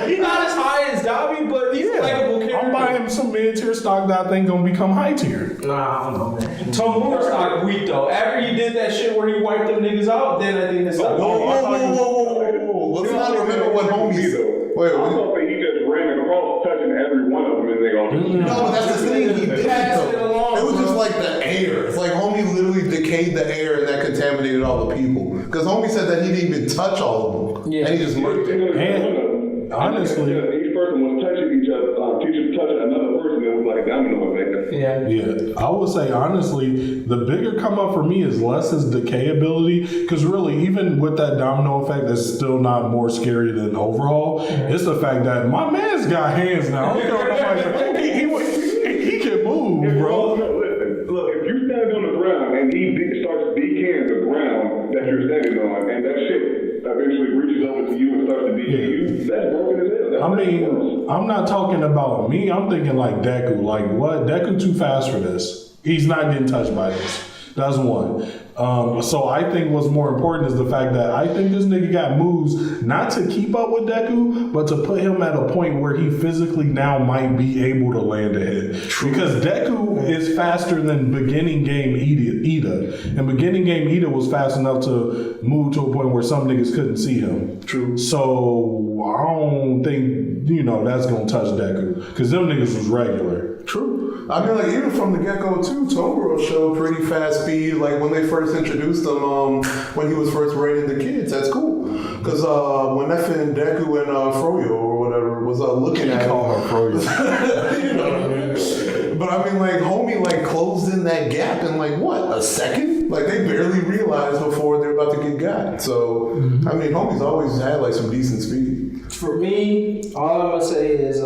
He's not as high as Davi, but he's a likable character. I'm buying some mid-tier stock that I think gonna become high tier. Nah, I don't know, man. Tomura stock weak though. After he did that shit where he wiped them niggas out, then I think his stock. Whoa. Let's not remember what homies. Wait, I thought that he just ran across touching every one of them and they all No, but that's the thing. He did Passed it along, It was bro. just like the air. It's like homie literally decayed the air and that contaminated all the people. Because homie said that he didn't even touch all of them. Yeah. And he just murked it. And honestly, each person was touching each other, teacher touching another person. It was like a domino effect. Yeah. yeah, I would say honestly, the bigger come up for me is less his decay ability. Because really, even with that domino effect, that's still not more scary than overhaul. It's the fact that my man's got hands now. I don't care what nobody says. He can move, bro. Listen, look, if you stand on the ground and he starts decaying the ground that you're standing on, and that shit eventually reaches over to you and starts to decay you, that's broken as hell. That's I mean, I'm not talking about me. I'm thinking like Deku. Like what? Deku too fast for this. He's not getting touched by this. That's one. So I think what's more important is the fact that I think this nigga got moves not to keep up with Deku, but to put him at a point where he physically now might be able to land a hit. Because Deku is faster than beginning game Ida. And beginning game Ida was fast enough to move to a point where some niggas couldn't see him. True. So I don't think, that's going to touch Deku. Because them niggas was regular. True. I mean, like, even from the get-go, too, Toguro showed pretty fast speed. Like, when they first introduced him, when he was first raiding the kids, that's cool. Because when Effin, Deku, and Froyo, or whatever, was looking at him. Call her Froyo. You know what I mean? But, I mean, like, homie, like, closed in that gap in, like, what, a second? Like, they barely realized before they're about to get got. So, I mean, homie's always had, like, some decent speed. For me, all I'm gonna say is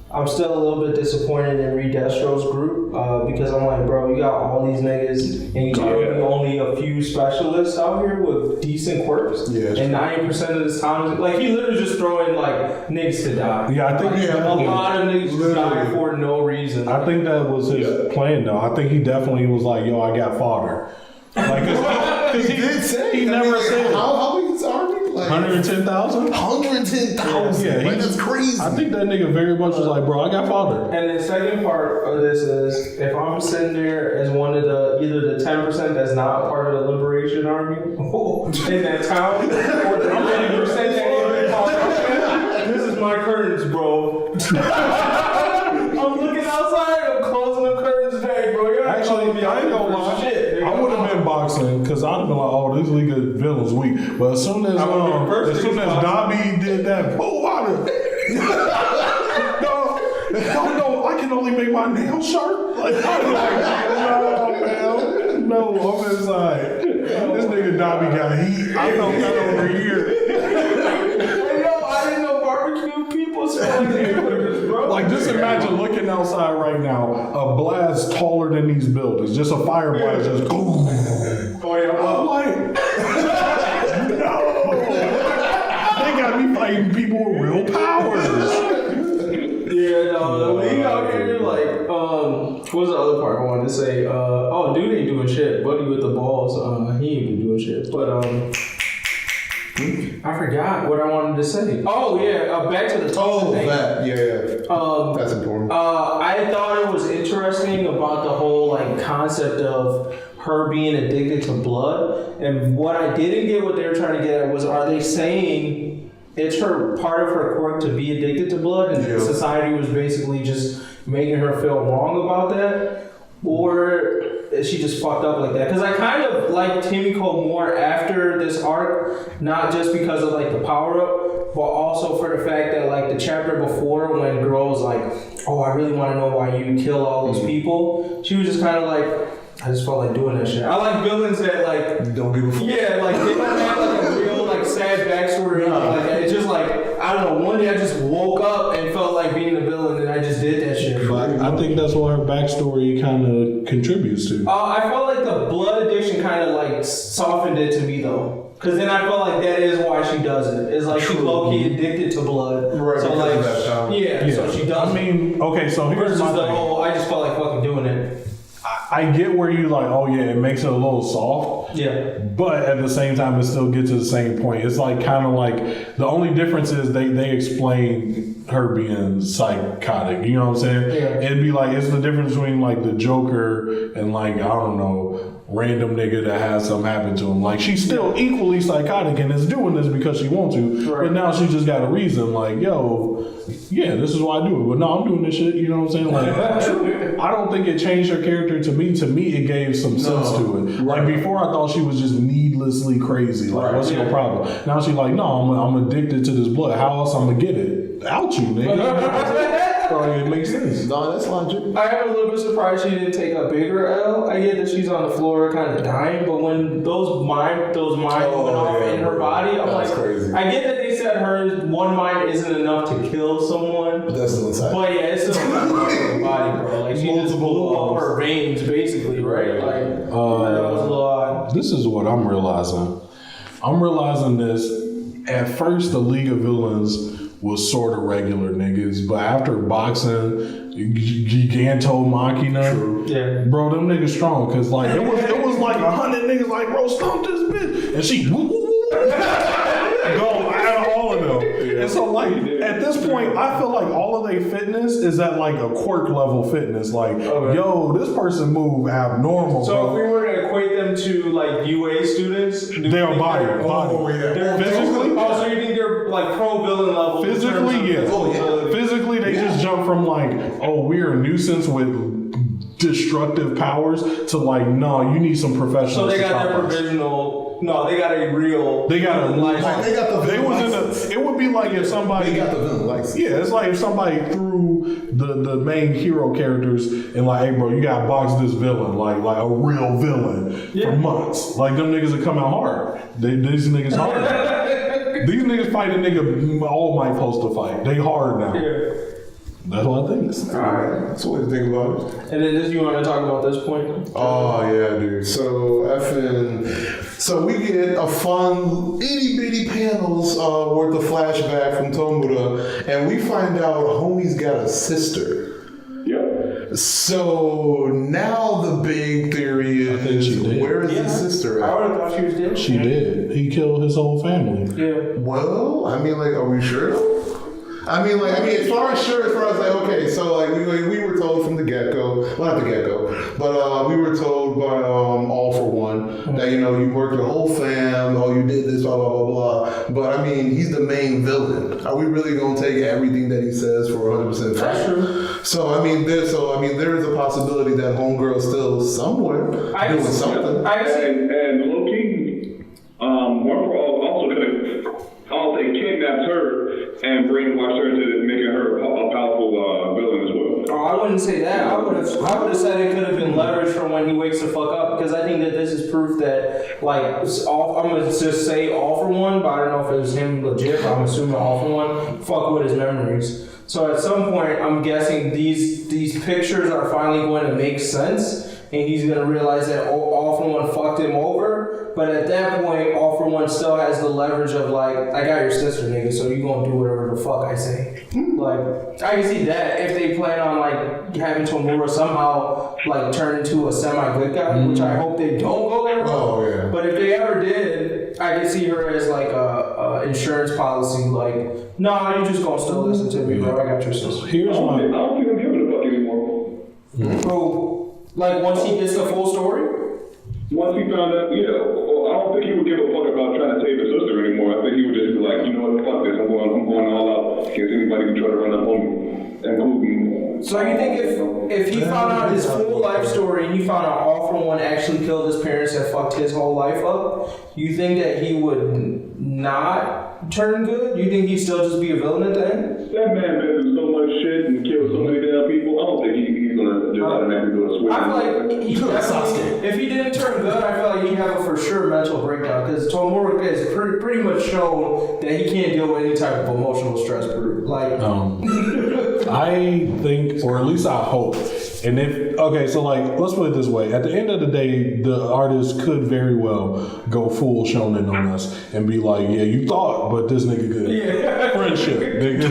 I'm still a little bit disappointed in Reed Destro's group because I'm like, bro, you got all these niggas and you telling me only a few specialists out here with decent quirks, and 90% of this time, like, he literally just throwing like niggas to die. Yeah, I think a lot of niggas just die for no reason. I think that was his plan, though. I think he definitely was like, "Yo, I got fodder." Like, cause he did say. He never said how big is the army? Like 110,000. 110,000. Yeah, like, that's crazy. I think that nigga very much was like, "Bro, I got fodder." And the second part of this is, if I'm sitting there as one of the either the 10% that's not part of the Liberation Army in that town, or the 90% that ain't part, this is my curtains, bro. I'm looking outside. I'm closing the curtains back, bro. You're Actually, I ain't gonna lie. Shit, I would have been boxing because I'd have been like, "Oh, this league of villains weak." But as soon as Dobby did that, pull water. No, I can only make my nails sharp. Like, I'm like, no, I'm inside. This nigga Dobby got heat. I felt that over here. Hey, yo, I didn't know barbecue people smell like hamburgers, bro. Like, just imagine looking outside right now, a blast taller than these buildings, just a fire blast, just boom. Oh, yeah, I'm like, no. They got me fighting people with real powers. Yeah, no, the league out here, like, what was the other part I wanted to say? Dude ain't doing shit. Buddy with the balls, he ain't been doing shit. But, I forgot what I wanted to say. Oh, yeah, back to the Toga thing. That's important. I thought it was interesting about the whole, like, concept of her being addicted to blood. And what I didn't get what they were trying to get at was, are they saying it's her part of her quirk to be addicted to blood, and society was basically just making her feel wrong about that? Or is she just fucked up like that? Because I kind of liked Himiko more after this arc, not just because of like the power up, but also for the fact that like the chapter before, when girl was like, "Oh, I really want to know why you kill all those people," she was just kind of like, I just felt like doing that shit. I like villains that like don't give a fuck. Yeah, like they don't have like a real like sad backstory. Like it's just like, I don't know. One day I just woke up and felt like being a villain, and I just did that shit. But I think that's what her backstory kind of contributes to. I felt like the blood addiction kind of like softened it to me though. Cause then I felt like that is why she does it. It's like she's low-key addicted to blood. Right. So like, so she does. I mean, okay, so here's my thing. I just felt like fucking doing it. I get where you like, oh yeah, it makes it a little soft. Yeah. But at the same time, it still gets to the same point. It's like kind of like the only difference is they explain her being psychotic. You know what I'm saying? Yeah. It'd be like it's the difference between like the Joker and like I don't know, random nigga that has something happen to him. Like she's still equally psychotic and is doing this because she wants to. Right. But now she just got a reason. Like yo, yeah, this is why I do it. But no, I'm doing this shit. You know what I'm saying? Like I don't think it changed her character to me. To me, it gave some sense to it. Like before, I thought she was just needlessly crazy. Like what's your problem? Now she's like, no, I'm addicted to this blood. How else I'm gonna get it? Out you, nigga. Probably it makes sense. No, that's logic. I am a little bit surprised she didn't take a bigger L. I get that she's on the floor kind of dying, but when those mind went off in her body, I'm like, crazy. I get that they said her one mind isn't enough to kill someone. But that's still inside. But yeah, it's still inside her body, bro. Like she just blew up her veins, basically, right? Like that was a little odd. This is what I'm realizing. I'm realizing this. At first, the League of Villains was sort of regular niggas, but after boxing, Giganto Machina, bro, them niggas strong, cause like it was like 100 niggas like, bro, stomp this bitch, and she woo woo woo, go at all of them. And so like at this point, I feel like all of their fitness is at like a quirk level fitness. Like, yo, this person move abnormal. So bro. if we were to equate them to like UA students, They are body. They're Physically? Oh, so you think they're like pro villain level? Physically, yes. Physically, they just jump from like, oh, we're a nuisance with destructive powers to like, no, you need some professionals. So they got to that top us. provisional. No, they got a real. They got a Like, they got the They was in license. the. It would be like if somebody. They got the villain license. Yeah, it's like if somebody threw the main hero characters and like, hey, bro, you gotta box this villain like a real villain for months. Like them niggas would come out hard. These niggas hard. These niggas fight a nigga All Might supposed to fight. They hard now. Yeah. That's what I think. Alright, that's a way to think about it. And then this, you want to talk about this point? Oh yeah, dude. So we get a fun itty bitty panels worth of flashback from Tomura, and we find out homie's got a sister. Yep. So now the big theory I think she is, did. where is the sister I at? would have thought she was dead. She did. He killed his whole family. Yeah. Well, I mean, like, are we sure? As far as like, okay, so like we were told from the get-go, well, not the get-go, but we were told by All For One that, you know, you worked your whole fam, you did this, blah, blah, blah, blah. But I mean, he's the main villain. Are we really going to take everything that he says for 100% fact? That's true. So, there is a possibility that homegirl's still somewhere doing something. And low-key, Warford also could have kidnapped her and brainwashed her into making her a powerful villain as well. Oh, I wouldn't say that. I would have said it could have been leveraged from when he wakes the fuck up, because I think that this is proof that, like, I'm gonna just say All For One, but I don't know if it was him legit, but I'm assuming All For One fuck with his memories. So at some point, I'm guessing these pictures are finally going to make sense, and he's gonna realize that All For One fucked him over. But at that point, All For One still has the leverage of like, I got your sister, nigga, so you gonna do whatever the fuck I say. Like, I can see that if they plan on like having Tomura somehow like turn into a semi-good guy, which I hope they don't go that route. Oh, yeah. But if they ever did, I could see her as like a insurance policy, like, nah, you just gonna still listen to me, bro. I got your sister. Here's I my. don't think I'm giving a fuck anymore. Bro, like once he gets the full story. Once he found out, I don't think he would give a fuck about trying to save his sister anymore. I think he would just be like, you know what, fuck this, I'm going all out. Because anybody can try to run up on me and move me. So you think if he found out his full life story and you found out All For One actually killed his parents and fucked his whole life up, you think that he would not turn good? You think he'd still just be a villain at the end? That man been through so much shit and killed so many damn people. I don't think he's gonna just automatically do a switch. I feel like he definitely, if he didn't turn good, I feel like he'd have a for sure mental breakdown, because Tomura has pretty much shown that he can't deal with any type of emotional stress. Like, I think, or at least I hope, and so like, let's put it this way. At the end of the day, the artist could very well go full shonen on us and be like, yeah, you thought, but this nigga good. Yeah. Friendship, nigga.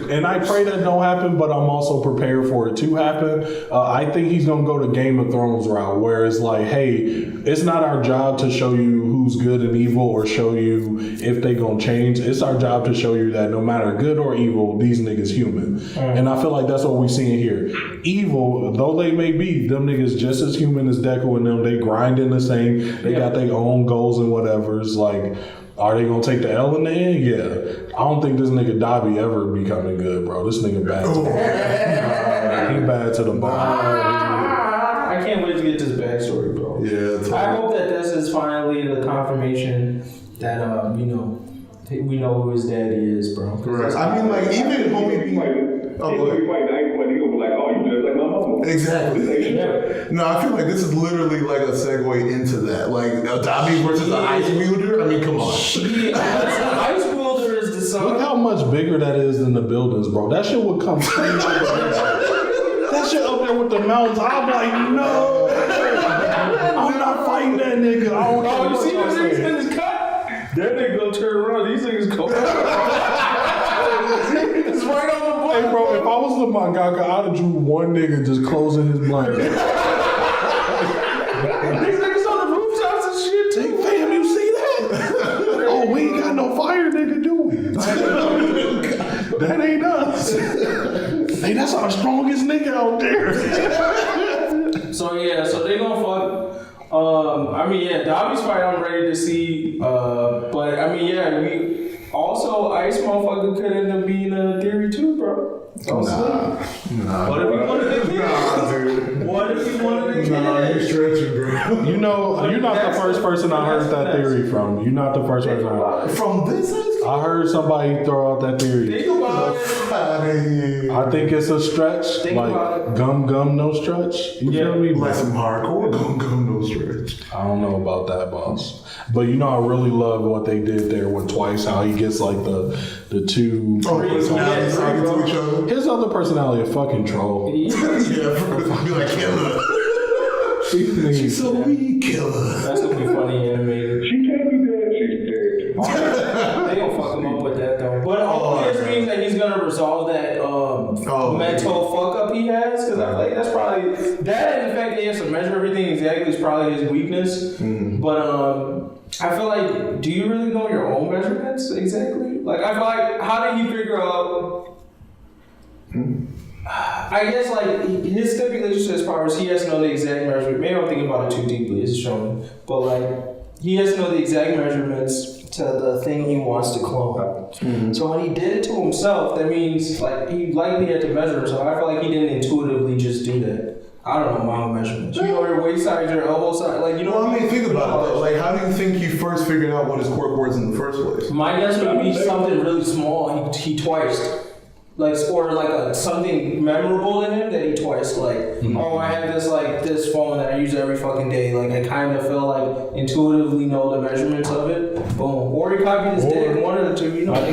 And I pray that don't happen, but I'm also prepared for it to happen. I think he's gonna go to Game of Thrones route, where it's like, hey, it's not our job to show you who's good and evil or show you if they gonna change. It's our job to show you that no matter good or evil, these niggas human. And I feel like that's what we seeing here. Evil, though they may be, them niggas just as human as Deku and them. They grinding the same. They got their own goals and whatever. It's like, are they gonna take the L in the end? Yeah. I don't think this nigga Dobby ever becoming good, bro. This nigga bad to the bone. He bad to the bone. I can't wait to get this backstory, bro. Yeah. I hope that this is finally the confirmation that we know who his daddy is, bro. Right. I mean, like, even homie He might be fighting ice, but he gonna be like, oh, you just like my mama. Exactly. Yeah. No, I feel like this is literally like a segue into that. Like, a Dobby versus the ice wielder? I mean, come on. Ice wielder is the son. Look how much bigger that is than the buildings, bro. That shit would come straight out of there. That shit up there with the mountains. I'm like, no. I'm not fighting that nigga. I don't know. You see the niggas in his cut? That nigga gonna turn around. These niggas go. It's right on the board. Hey, bro, if I was the mangaka, I'd have drew one nigga just closing his blanket. These niggas on the rooftops and shit too. Fam, you see that? Oh, we ain't got no fire, nigga, do we? That ain't us. Hey, that's our strongest nigga out there. So they gonna fuck. Dobby's fight I'm ready to see. But we also Ice motherfucker could end up being a theory too, bro. Nah. What if you wanted a kid? Nah, dude. What if you wanted a kid? Nah, you stretching, bro. You know, you're not the first person I heard that theory from. You're not the first person I heard. From this I heard somebody throw out that theory. Think about it. I think it's a stretch. Think about Like gum, no stretch. You feel me? Like some hardcore gum no stretch. I don't know about that, boss. But you know, I really love what they did there with Twice. How he gets like the two. Personalities talking to each other. His other personality, a fucking troll. Yeah, be like killer. She's so weak, killer. That's gonna be funny animated. She can't be dead. She's dead. They gonna fuck him up with that though. But hopefully this means that he's gonna resolve that mental fuck up he has, because I feel like that's probably that, and the fact that he has to measure everything exactly is probably his weakness. But I feel like, do you really know your own measurements exactly? Like I feel like, how did he figure out? I guess like his stipulation to his powers, he has to know the exact measurement. Maybe I'm thinking about it too deeply, it's showing. But like he has to know the exact measurements to the thing he wants to clone. So when he did it to himself, that means like he likely had to measure himself. I feel like he didn't intuitively just do that. I don't know my own measurements. You know your waist size, your elbow size, like you know. Well, I mean, think about it though. Like, how do you think he first figured out what his quirk was in the first place? My guess would be something really small. He twiced. Like, or like something memorable in him that he twice, like, oh, I have this phone that I use every fucking day. Like, I kind of feel like intuitively know the measurements of it. Boom. Or he copied his dick, one of the two. You know, I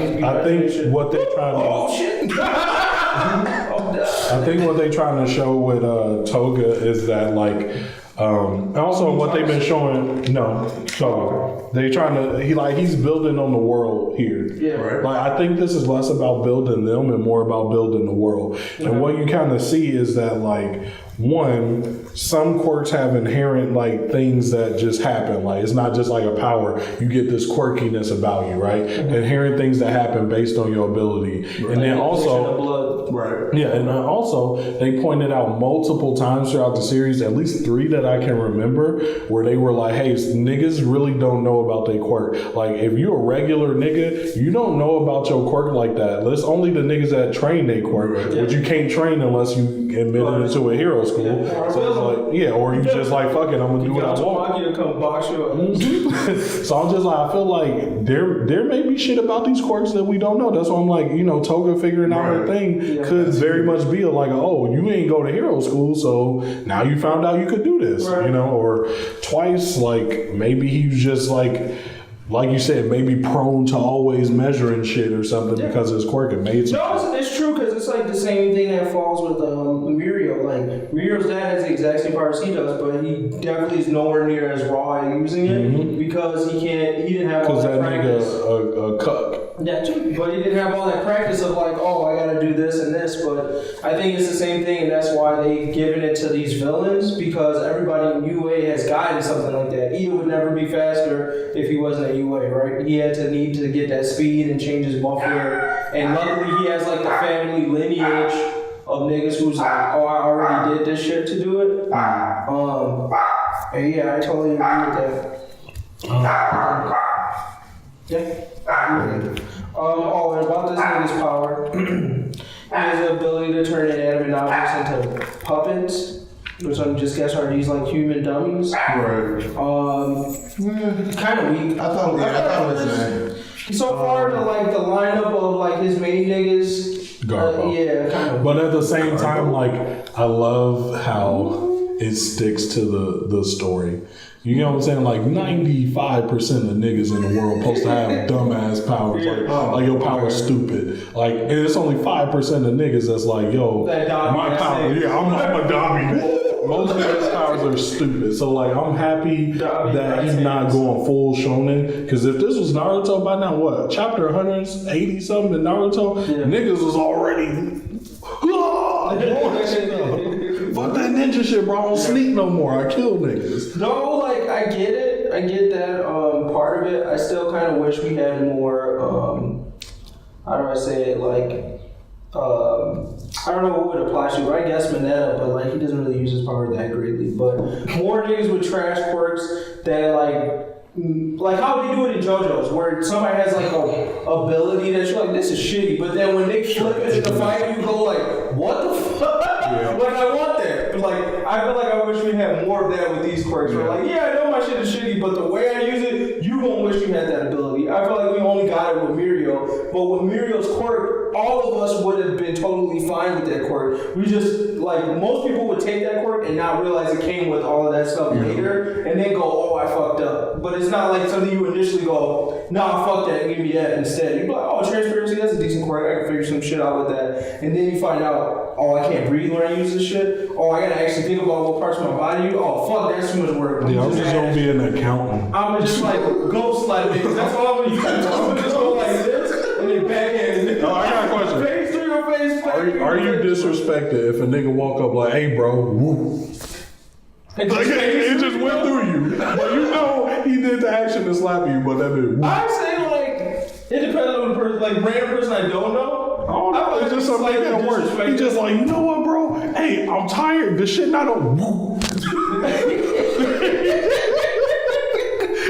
think what they're trying to. Oh shit. I think what they're trying to show with Toga is that like. Also, what they've been showing, so they trying to, he's building on the world here. Yeah, right. Like, I think this is less about building them and more about building the world. And what you kind of see is that, like, one, some quirks have inherent, like, things that just happen. Like, it's not just like a power. You get this quirkiness about you, right? Inherent things that happen based on your ability. Right. And then also, right. Yeah, and also, they pointed out multiple times throughout the series, at least 3 that I can remember, where they were like, hey, niggas really don't know about their quirk. Like, if you're a regular nigga, you don't know about your quirk like that. It's only the niggas that train their quirk, which you can't train unless you admitted into a hero school. Yeah. So it's like, or you just like, fuck it, I'm gonna do what I want. You to come box you up. So I'm just like, I feel like there may be shit about these quirks that we don't know. That's why I'm like, Toga figuring out her thing could very much be like, oh, you ain't go to hero school, so now you found out you could do this, or Twice, like maybe he was just like you said, maybe prone to always measuring shit or something because of his quirk. It made sense. No, it's true, because it's like the same thing that falls with Muriel. Like, Muriel's dad has the exact same powers he does, but he definitely is nowhere near as raw at using it because he didn't have all that practice. Because that nigga a cuck. Yeah, true. But he didn't have all that practice of like, oh, I gotta do this and this. But I think it's the same thing, and that's why they've given it to these villains, because everybody in UA has gotten something like that. Ida would never be faster if he wasn't at UA, right? He had to need to get that speed and change his muffler. And luckily he has like the family lineage of niggas who's like, oh, I already did this shit to do it. And yeah, I totally agree with that. And about this nigga's power, he has the ability to turn inanimate objects into puppets, which I'm just guessing are these like human dummies. Right. Kind of weak. I thought it was that. So far, the lineup of like his main niggas, Garbo. Kind of. But at the same time, like I love how it sticks to the story. You know what I'm saying? Like 95% of niggas in the world supposed to have dumbass powers. Like your power's stupid. Like, and it's only 5% of niggas that's like, yo, my power. I'm a dummy. Most of his powers are stupid. So like, I'm happy that he's not going full shonen. Because if this was Naruto by now, what? Chapter 180 something in Naruto, niggas was already. Fuck that ninja shit, bro. I don't sneak no more. I kill niggas. No, like, I get it. I get that part of it. I still kind of wish we had more, how do I say it, like, I don't know what would apply to, but I guess Mineta, but like, he doesn't really use his power that greatly. But more niggas with trash quirks that like, like how they do it in JoJo's, where somebody has like a ability that you're like, this is shitty, but then when they flip it in the fight, you go like, what the fuck? Yeah. Like I want that, but like I feel like I wish we had more of that with these quirks. Where like, yeah, I know my shit is shitty, but the way I use it, you gonna wish you had that ability. I feel like we only got it with Muriel, but with Muriel's quirk, all of us would have been totally fine with that quirk. We just like most people would take that quirk and not realize it came with all of that stuff later, and then go, oh, I fucked up. But it's not like something you initially go, nah, fuck that, give me that instead. You be like, oh, transparency, that's a decent quirk. I can figure some shit out with that. And then you find out, oh, I can't breathe when I use this shit. Oh, I gotta actually think about what parts of my body use. Oh, fuck, that's too much work. I'm just gonna be an accountant. I'm just like ghost like niggas. That's all I'm gonna use. I'm gonna just go like this and then backhand. Oh, I got a question. Face through your face. Are you disrespected if a nigga walk up like, hey, bro, woo? Like, it just went through you. But you know he did the action to slap you, but that didn't. I say like it depends on the person. Like random person I don't know. Oh, it's just something that works. He just like, you know what, bro? Hey, I'm tired. This shit not a woo.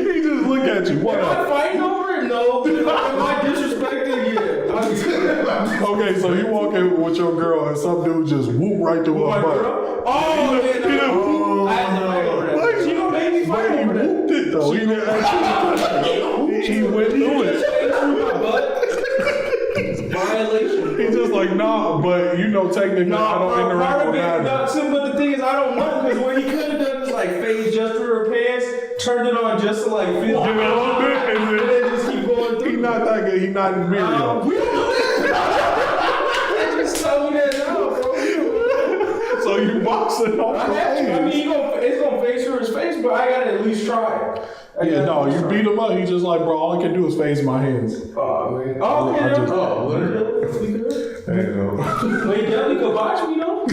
He just look at you. What Am I fighting over it? No. Am I disrespecting? Yeah. Okay, so you walk in with your girl and some dude just whoop right through her butt. Oh, yeah. I had to fight over that. She gonna make me fight over that. Whooped it though. He didn't actually. He went through it. Violation. He's just like, nah, but you know, technically, I don't interact with that. But the thing is, I don't know, because what he could have done is like phase just through her pants, turned it on just to like feel give it a little bit, and then just keep going through. He's not that good. He's not in Miriam. We don't know that. They just tell me that now, bro. So you boxing off the face. I mean, it's gonna face through his face, but I gotta at least try. Yeah, no, you beat him up. He's just like, bro, all I can do is face my hands. Oh, man. Oh, okay. Well, he definitely could box me, though.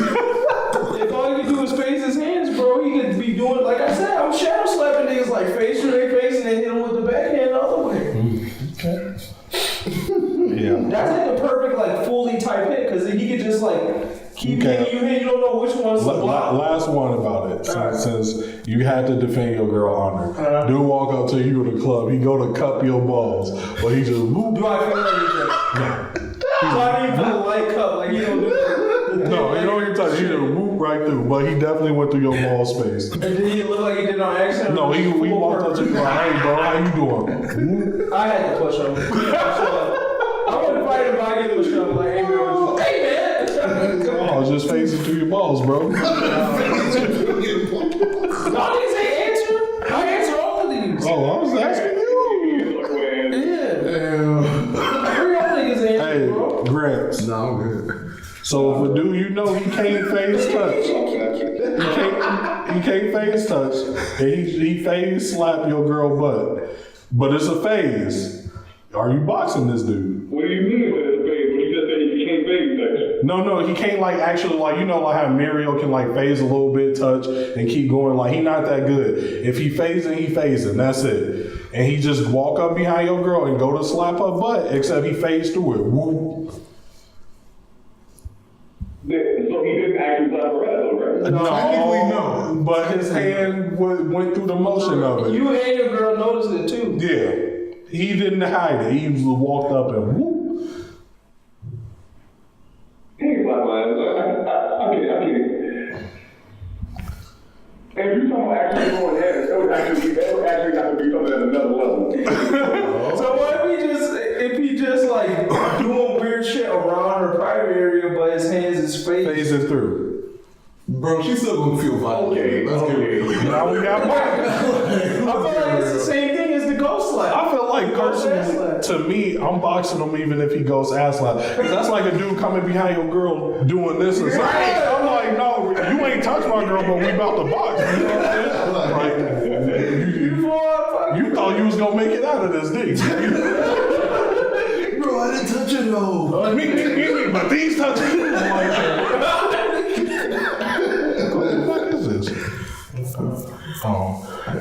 If all he can do is face his hands, bro, he could be doing, like I said, I'm shadow slapping niggas like face through their face and then hit them with the backhand the other way. Okay. Yeah. That's like the perfect, like, fully type hit, because he could just, like, keep hitting you hit, you don't know which one's the block. Last one about it, since you had to defend your girl honor. Dude walk up to you in the club, he go to cup your balls, but he just whoop. Do I feel anything? No. So I didn't feel a light cup, like, you don't do that. No, he don't even touch. He just whoop right through, but he definitely went through your ball space. And did he look like he did on accident? No, he walked up to you like, hey, bro, how you doing? I had to push him. I wouldn't fight him, but I get push him. Like, hey, man. Hey, man. Oh, just facing through your balls, bro. No, these ain't answer. I answer all of these. Oh, I was asking you. Hey, Gramps. No, I'm good. So if a dude you know he can't face touch, he can't face touch, and he phase slap your girl butt, but it's a phase. Are you boxing this dude? What do you mean by this phase? When you just said you can't phase touch? No, he can't like actually like, you know, like how Muriel can like phase a little bit, touch, and keep going. Like he not that good. If he phasing, he phasing. That's it. And he just walk up behind your girl and go to slap her butt, except he phased through it. Woo. So he didn't actually slap her ass, right? No, but his hand went through the motion of it. You and your girl noticed it too. Yeah. He didn't hide it. He just walked up and whoop. He ain't slap my ass. I can't. And if you're talking about actually going ahead, that would actually have to be something at another level. So what if he just like doing weird shit around her private area, but his hands is phasing through. Bro, she's still gonna feel violent. Let's get real. Now we got Mike. I feel like it's the same thing as the ghost slap. I feel like personally, to me, I'm boxing him even if he goes ass slap. Because that's like a dude coming behind your girl doing this and stuff. I'm like, no, you ain't touched my girl, but we about to box. You know what I'm saying? Like, you thought you was gonna make it out of this, didn't you? Bro, I didn't touch it though. But these touch it. I'm like, what the fuck is this? Oh. Ew.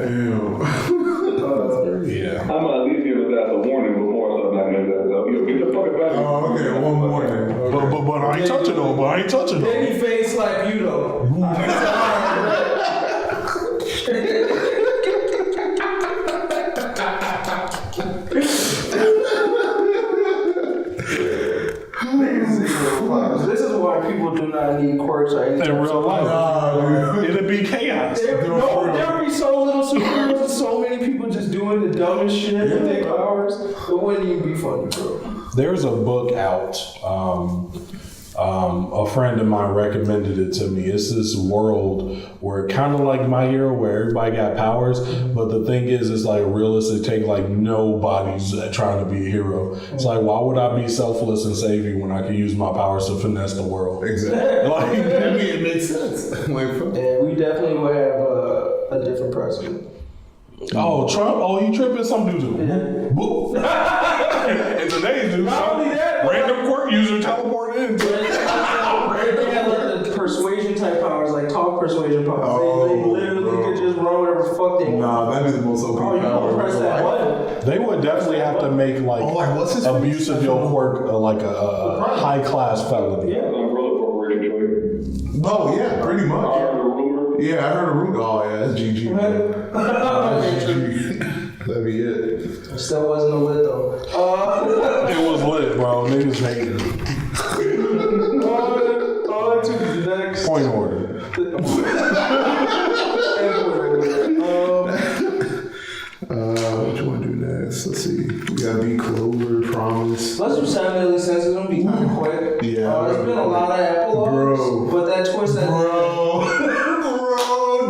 Yeah. I'm gonna at least give us that a warning before something like that. So, yo, get the fuck back. Oh, okay, one morning. Okay. But I ain't touching though. Then he face slap you though. not need quirks or anything. In real life. Nah, dude. It'd be chaos. There'd be so little superheroes and so many people just doing the dumbest shit with their powers. It wouldn't even be funny, bro. There's a book out. A friend of mine recommended it to me. It's this world where kind of like My Hero, where everybody got powers, but the thing is, it's like realistic take. Like nobody's trying to be a hero. It's like, why would I be selfless and save you when I can use my powers to finesse the world? Exactly. Like, I mean, it makes sense. Like, Yeah, we definitely would have a different president. oh, Trump? Oh, he tripping? Some dude. Boop. And today's dude, Not only that, but random quirk user teleport in. they had like the persuasion type powers, like talk persuasion powers. Oh, they literally could just run whatever the fuck they want. nah, that'd be the most OP Oh, you power. don't press that button. They would definitely have to make like, what's his abuse of your quirk like a high class felony. Yeah. Umbrella Corporation, Joy. Oh, yeah, pretty I much. heard a rumor. Yeah, I heard a rumor. Oh, yeah, that's GG. That's GG. That'd be it. Still wasn't a lit though. It was lit, bro. Niggas hated. On to the next. Point order. What you want to do next? Let's see. We got B Clover, Promise. Let's do 7 Deadly Sins. It's gonna be kind of quick. Yeah. There's been a lot of epilogues, Bro. but that twist that Bro,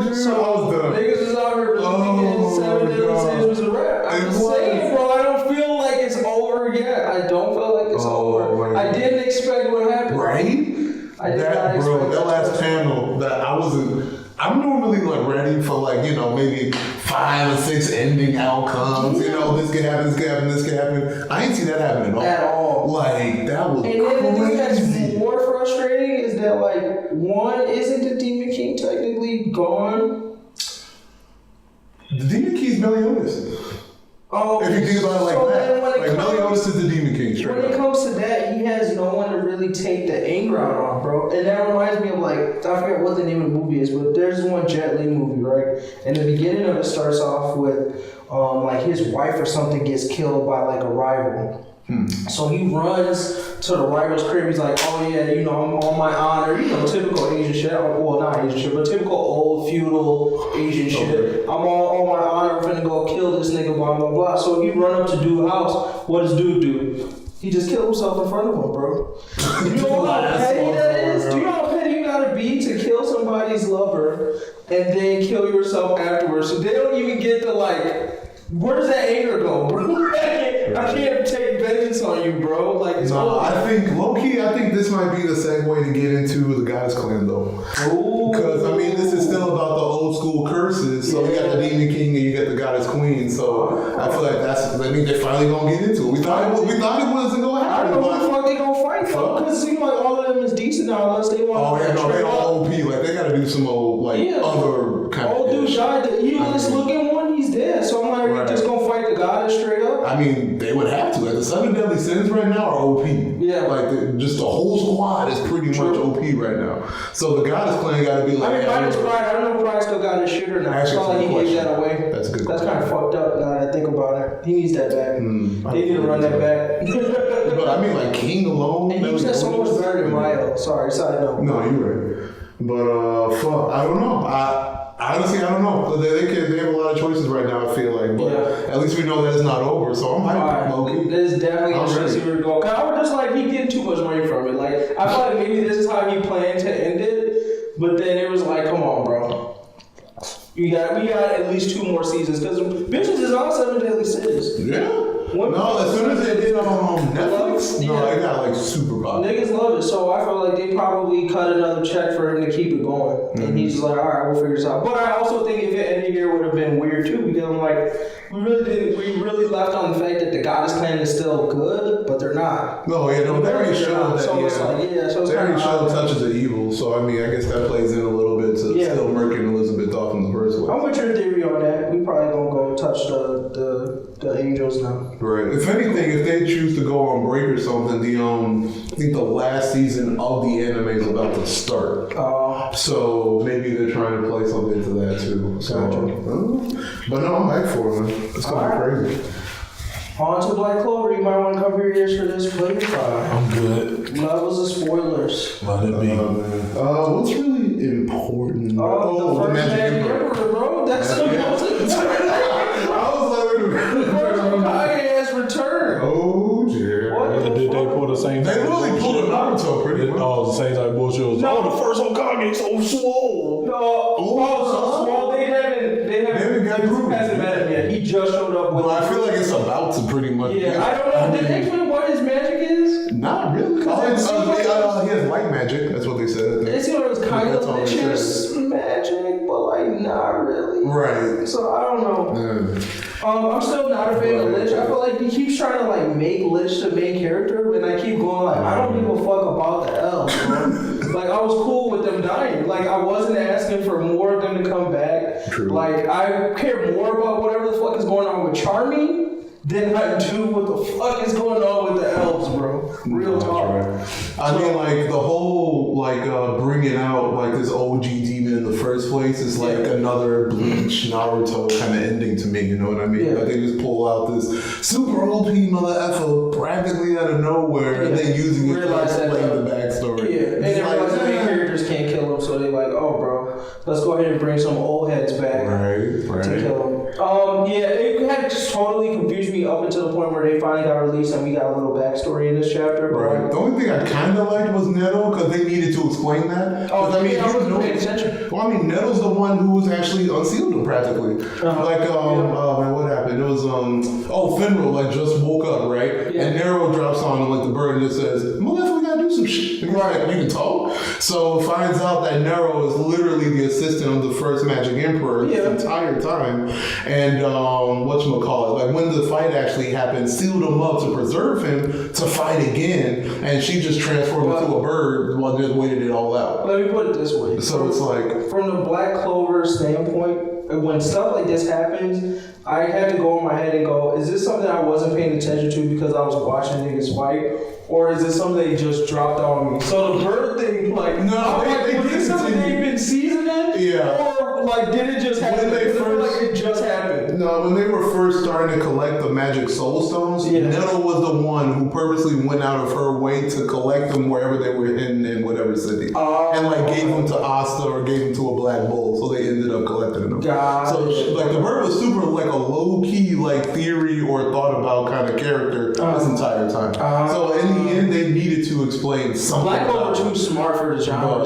dude, so I was done. niggas is out here believing 7 Deadly God. Sins was a wrap. I'm It just was. saying, bro. I don't feel like it's over yet. I don't feel like it's over. my I God. didn't expect what happened. Right? I did not That, expect bro, that last twist. panel, that I wasn't. I'm normally like ready for like, you know, maybe 5 or 6 ending outcomes. You know, this could happen, this could happen, this could happen. I ain't see that happen at all. At all. Like, that was And then the thing that's crazy. more frustrating is that, like, one, isn't the Demon King technically gone? The Demon Key's Meliodas. Oh, If you think about it like so that. then when it Like, comes- Meliodas is the Demon King, When straight it up. comes to that, he has no one to really take the anger out on, bro. And that reminds me of, like, I forget what the name of the movie is, but there's one Jet Li movie, right? And the beginning of it starts off with, like, his wife or something gets killed by, like, a rival. So he runs to the rival's crib. He's like, oh yeah, you know, I'm on my honor. You know, typical Asian shit. Well, not Asian shit, but typical old feudal Asian shit. I'm on my honor. I'm finna go kill this nigga, blah, blah, blah. So he run up to dude's house. What does dude do? He just killed himself in front of him, bro. You know how petty that is? Do you know how petty you gotta be to kill somebody's lover and then kill yourself afterwards? So they don't even get to, like, where does that anger go, bro? I can't take vengeance on you, bro. Like, it's Nah, over. I think, low-key, I think this might be the segue to get into the Goddess Clan, though. Ooh. Because, I mean, this is still about the old school curses. So you got the Demon King and you got the Goddess Queen. So I feel like I mean, they're finally going to get into it. We thought it wasn't going to I happen. don't know who the but- fuck they gonna fight, though. Because it seems like all of them is decent now, unless they want Oh, yeah, no, they trade all up. OP. Like, they got to do some old, like, Yeah. other kind Old of dude shit. died. The evilest looking one, he's dead. So I'm like, Right. we just gonna fight the goddess straight up? I mean, they would have to. Like, the 7 Deadly Sins right now are OP. Yeah. Like, just the whole squad is pretty much OP right now. So the Goddess Clan got to be like... I mean, yeah, minus Pride. I don't know if Pride still got his shit or not. It's Actually, not like he that's a gave good that away. That's a good That's question. kind of fucked up now that I think about it. He needs that back. They need to run that back. But I mean, like, King alone... And he said so much better than Mayo. Sorry, side note. No, you're right. But, fuck, I don't know. Honestly, I don't know. They have a lot of choices right now, I feel like. But Yeah. at least we know that it's not over, so I'm hyped, low-key. There's definitely I'm interesting to see ready. where it go. Cause I was just like, he getting too much money from it. Like, I thought maybe this is how he planned to end it, but then it was like, come on, bro. We got at least 2 more seasons because bitches is on 7 Deadly Sins. Yeah. What? No, as soon as they did Netflix, no, Yeah. they got like super popular. Niggas love it, so I feel like they probably cut another check for him to keep it going. And he's just like, all right, we'll figure this out. But I also think if it ended here would have been weird too, because I'm like, we really left on the fact that the Goddess Clan is still good, but they're not. No, yeah, no, they already showed that. So it's like, yeah, so it's they kind already of showed touches of evil. So I mean, I guess that plays in a little bit to Yeah. still murking Elizabeth off in the first place. I'm with your theory on that. We probably gonna go touch the angels now. Right. If anything, if they choose to go on break or something, I think the last season of the anime is about to start. So maybe they're trying to play something into that too. So, Gotcha. but no, I'm hyped for it, man. It's gonna be crazy. On to Black Clover. You might want to cover your ears for this flavor file. I'm good. Levels of spoilers. Let it be. What's really important? The first Magic Emperor, bro. That's the most important. I was like, wait a minute. The first Hokage has returned. Oh, dear. What? Did they pull the same They really pulled a Naruto pretty much. Oh, the same type of bullshit. Was, No. the first Hokage so swole. No, so small. They haven't got Group. hasn't met him yet. He just showed up with. Well, I feel like it's about to pretty much. Yeah, I don't know. Did they explain what his magic is? Not really. He has light magic. That's what they said. It seemed like it was kind That's of all they Lich's magic, but like not really. Right. So I don't know. I'm still not a fan of Lich. I feel like he keeps trying to like make Lich the main character, and I keep going like, I don't give a fuck about the elves, bro. Like I was cool with them dying. Like I wasn't asking for more of them to come back. True. Like I care more about whatever the fuck is going on with Charmy than I do what the fuck is going on with the elves, bro. Real talk. I mean, like the whole bringing out like this OG demon in the first place is like another Bleach Naruto kind of ending to me. You know what I mean? Yeah. Like they just pull out this super OP mother effer practically out of nowhere and then using it to explain the backstory. Yeah, and they realize the main characters can't kill him, so they like, oh, bro, let's go ahead and bring some old heads back to kill him. It had totally confused me up until the point where they finally got released and we got a little backstory in this chapter. But Right. The only thing I kind of liked was Netto because they needed to explain that. Oh, I mean, I wasn't paying attention. Well, I mean, Netto's the one who was actually unsealed him practically. Man, what happened? It was Finral like just woke up, right? Yeah. And Nero drops on him like the bird and just says, "Motherfucker, we gotta do some shit." And he's like, "We can talk." So finds out that Nero is literally the assistant of the first Magic Emperor this entire time, and whatchamacallit, like when the fight actually happened, sealed him up to preserve him to fight again, and she just transformed into a bird while just waited it all out. Let me put it this way. So it's like, from the Black Clover standpoint, when stuff like this happens, I had to go in my head and go, is this something I wasn't paying attention to because I was watching niggas fight? Or is this something they just dropped on me? So the bird thing, like, was this something they've been seasoning? Yeah. Or like, did it just happen? Like it just happened. No, when they were first starting to collect the magic soul stones, Netto was the one who purposely went out of her way to collect them wherever they were in whatever city. And like gave them to Asta or gave them to a black bull, so they ended up collecting them. So like the bird was super like a low key like theory or thought about kind of character this entire time. So in the end, they needed to explain something. Black Clover too smart for the genre.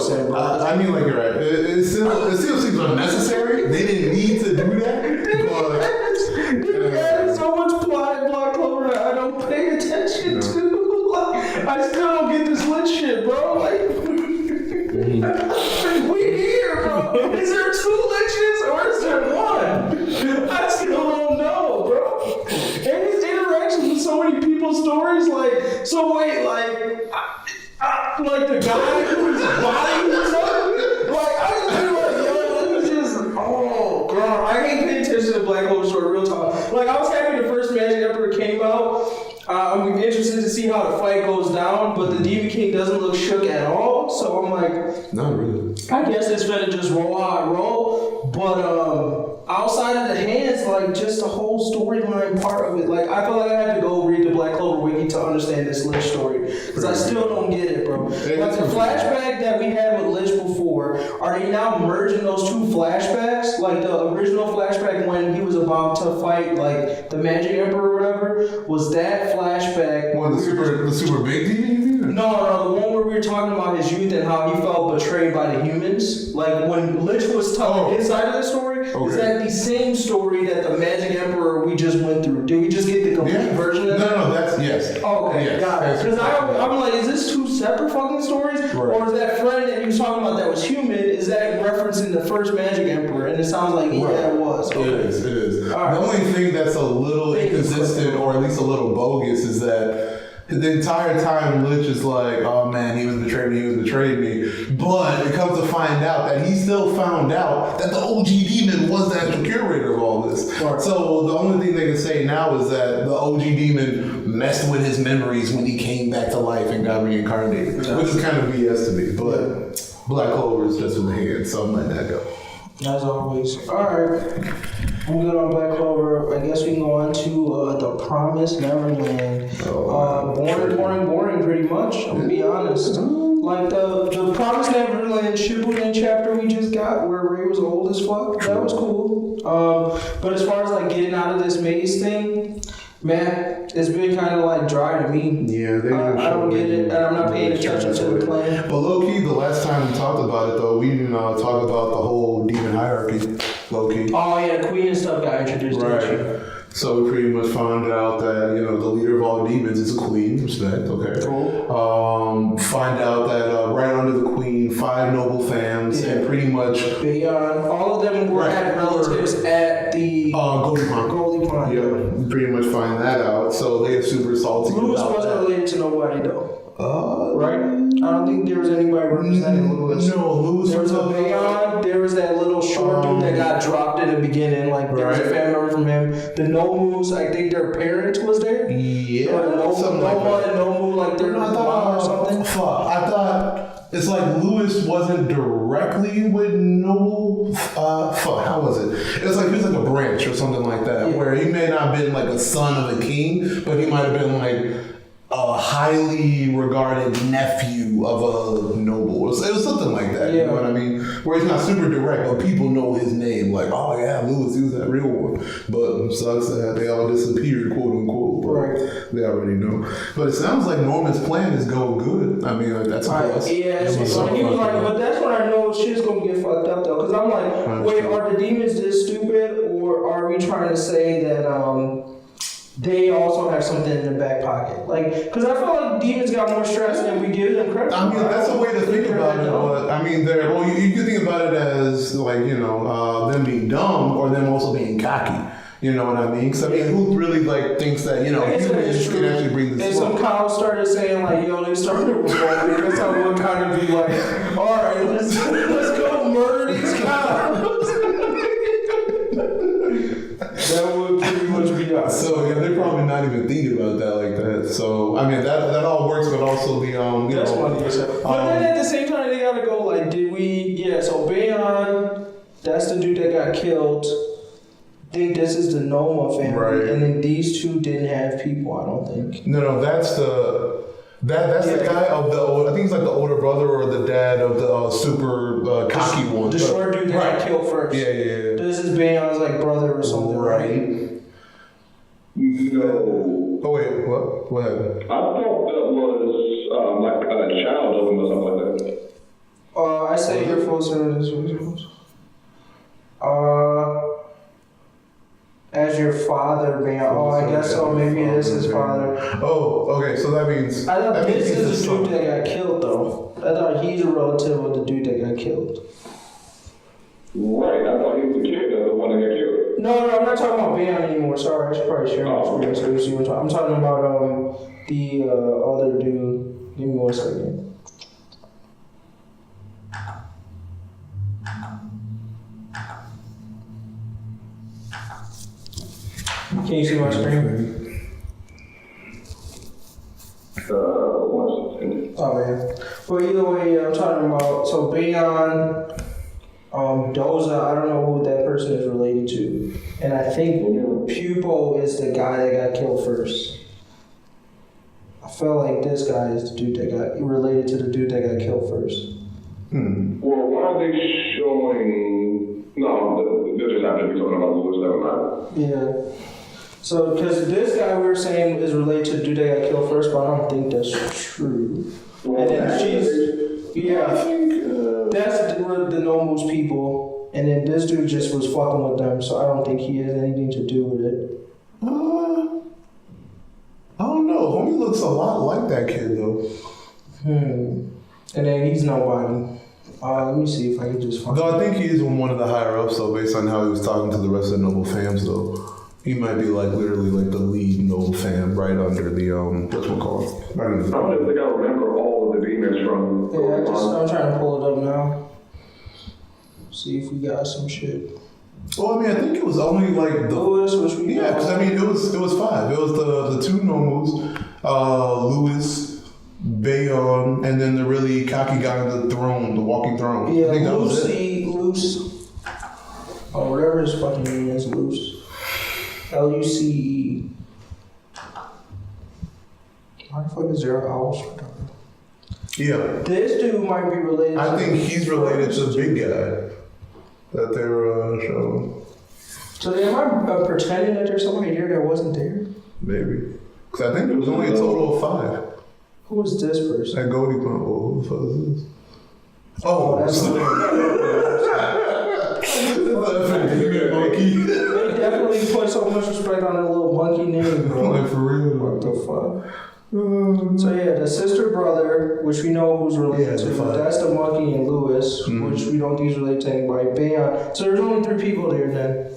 I mean, like you're right. It still seems unnecessary. They didn't need to do that. They added so much plot in Black Clover that I don't pay attention to. Like, I still don't get this lit shit, bro. Like, we here, bro. Is there 2 liches or is there 1? I still don't know, bro. And his interactions with so many people's stories, like, so wait, like the guy whose body was up, like, I just feel like, yo, this is just, oh, God, I ain't paying attention to the Black Clover story, real talk. Like, I was happy the first Magic Emperor came out. I'm interested to see how the fight goes down, but the Demon King doesn't look shook at all, so I'm like, not really. I guess it's gonna just roll how it roll, but outside of the hands, like just the whole storyline part of it, like I feel like I have to go read the Black Clover wiki to understand this Lich story, because I still don't get it, bro. Like the flashback that we had with Lich before, are they now merging those 2 flashbacks? Like the original flashback when he was about to fight like the Magic Emperor or whatever, was that flashback? One the super big demon? No, the one where we were talking about his youth and how he felt betrayed by the humans. Like when Lich was telling his side of the story, is that the same story that the Magic Emperor we just went through? Did we just get the complete version of that? No, that's yes. Oh, okay, yes, got it. Because I'm like, is this 2 separate fucking stories? Right. Or is that friend that he was talking about that was human, is that referencing the first Magic Emperor? And it sounds like, yeah, it was. Okay. It is. Right. The only thing that's a little inconsistent or at least a little bogus is that the entire time Lich is like, oh man, he was betrayed me. But it comes to find out that he still found out that the OG demon was the actual curator of all this. Right. So the only thing they can say now is that the OG demon messed with his memories when he came back to life and got reincarnated. Which is kind of BS to me. But Black Clover is just in the head, so I'm letting that go. As always. Alright. I'm good on Black Clover. I guess we can go on to The Promised Neverland. Boring, pretty much. I'm gonna be honest. Like the Promised Neverland Shippuden chapter we just got, where Ray was old as fuck. That was cool. But as far as like getting out of this maze thing, man, it's been kind of like dry to me. Yeah, I don't get it, and I'm not paying attention to the plan. But low key, the last time we talked about it though, we didn't talk about the whole demon hierarchy. Low key. Oh yeah, Queen and stuff got introduced. Right. So we pretty much found out that, the leader of all demons is a queen. Respect, okay. Cool. Find out that right under the queen, 5 noble fams, and pretty much... Beyond, all of them had relatives at the... Goldie Pond. Yeah, pretty much find that out. So they're super salty Lewis about wasn't that. related to nobody, though. Right? I don't think there was anybody representing Lewis. No, Lewis There was a Bayon, there was that little short dude that got dropped in the beginning, like there was a family member from him. The Nomus, I think their parent was there. Yeah, or something like that. Nomu, like their mom or something. Fuck, I thought it's like Lewis wasn't directly with Noble. How was it? It was like he was like a branch or something like that, where he may not have been like a son of a king, but he might have been like a highly regarded nephew of a noble. It was something like that, you know what I mean? Where he's not super direct, but people know his name. Like, oh yeah, Lewis, he was that real one. But sucks that they all disappeared, quote unquote. Right. They already know. But it sounds like Norman's plan is going good. I mean, like, that's a plus. Yeah, he was like, but that's when I know shit's gonna get fucked up though. Because I'm like, wait, are the demons this stupid? Or are we trying to say that, they also have something in their back pocket? Like, because I feel like demons got more stress than we give them credit. I mean, that's a way to think about it. But I mean, you can think about it as like, them being dumb or them also being cocky. You know what I mean? Because I mean, who really like thinks that humans can actually bring this? And some cows started saying like, "Yo, they started revolting." That's how one kind of be like, "All right, let's go murder these cows." That would pretty much be us. So yeah, they're probably not even thinking about that like that. So I mean, that all works, but also the That's funny. But then at the same time, they gotta go like, did we? Yeah. So Bayon, that's the dude that got killed. I think this is the Noma family, right. And then these two didn't have people. I don't think. No, that's the. That's the guy of the old, I think he's like the older brother or the dad of the super cocky one. The short dude that got killed first. Yeah. This is Bayon's like brother or something, right? No. Oh wait, what happened? I thought that was like a child of him or something like that. I say your full service. As your father, man. Oh, I guess so. Maybe it is his father. Oh, okay. So that means. I thought that this means is the dude that got killed, though. I thought he's a relative of the dude that got killed. Right. I thought he was the kid of the one that got killed. No, I'm not talking about Bayon anymore. Sorry, I should probably share my screen. I'm talking about the other dude. Give me 1 second. Can you see my screen? Oh man. But either way, I'm talking about Bayon, Doza. I don't know who that person is related to, and I think Pupo is the guy that got killed first. I felt like this guy is the dude that got related to the dude that got killed first. Well, why are they showing? No, they're just after talking about Lewis. Never mind. Yeah. So, because this guy we were saying is related to the dude that got killed first, but I don't think that's true. Well, and then I think that's the Nomus people, and then this dude just was fucking with them, so I don't think he has anything to do with it. I don't know. Homie looks a lot like that kid though. And then he's nobody. Let me see if I can just find. Though I think he is one of the higher ups though, based on how he was talking to the rest of the noble fams though. He might be like literally like the lead noble fam right under the whatchamacallit. I don't even think I remember all of the demons from. Yeah, I'm trying to pull it up now. See if we got some shit. Well, I mean, I think it was only like the Lewis, which we because I mean it was 5. It was the two Nomus, Lewis, Bayon, and then the really cocky guy on the throne, the walking throne. Yeah, I think that was Lucy, it. or whatever his fucking name is, Luce. Luce. Why the fuck is there owls? Yeah. This dude might be related. I think he's related to the big guy that they were showing. So am I pretending that there's somebody here that wasn't there? Maybe. Because I think there was only a total of 5. Who was this person? That Goldie Pump. Who the fuck is this? Oh, that's monkey. They definitely put so much respect on that little monkey name, bro. Like for real. What the fuck? So yeah, the sister brother, which we know who's related to, that's the monkey and Lewis, which we don't think is related to anybody. Bam. So there's only 3 people there then.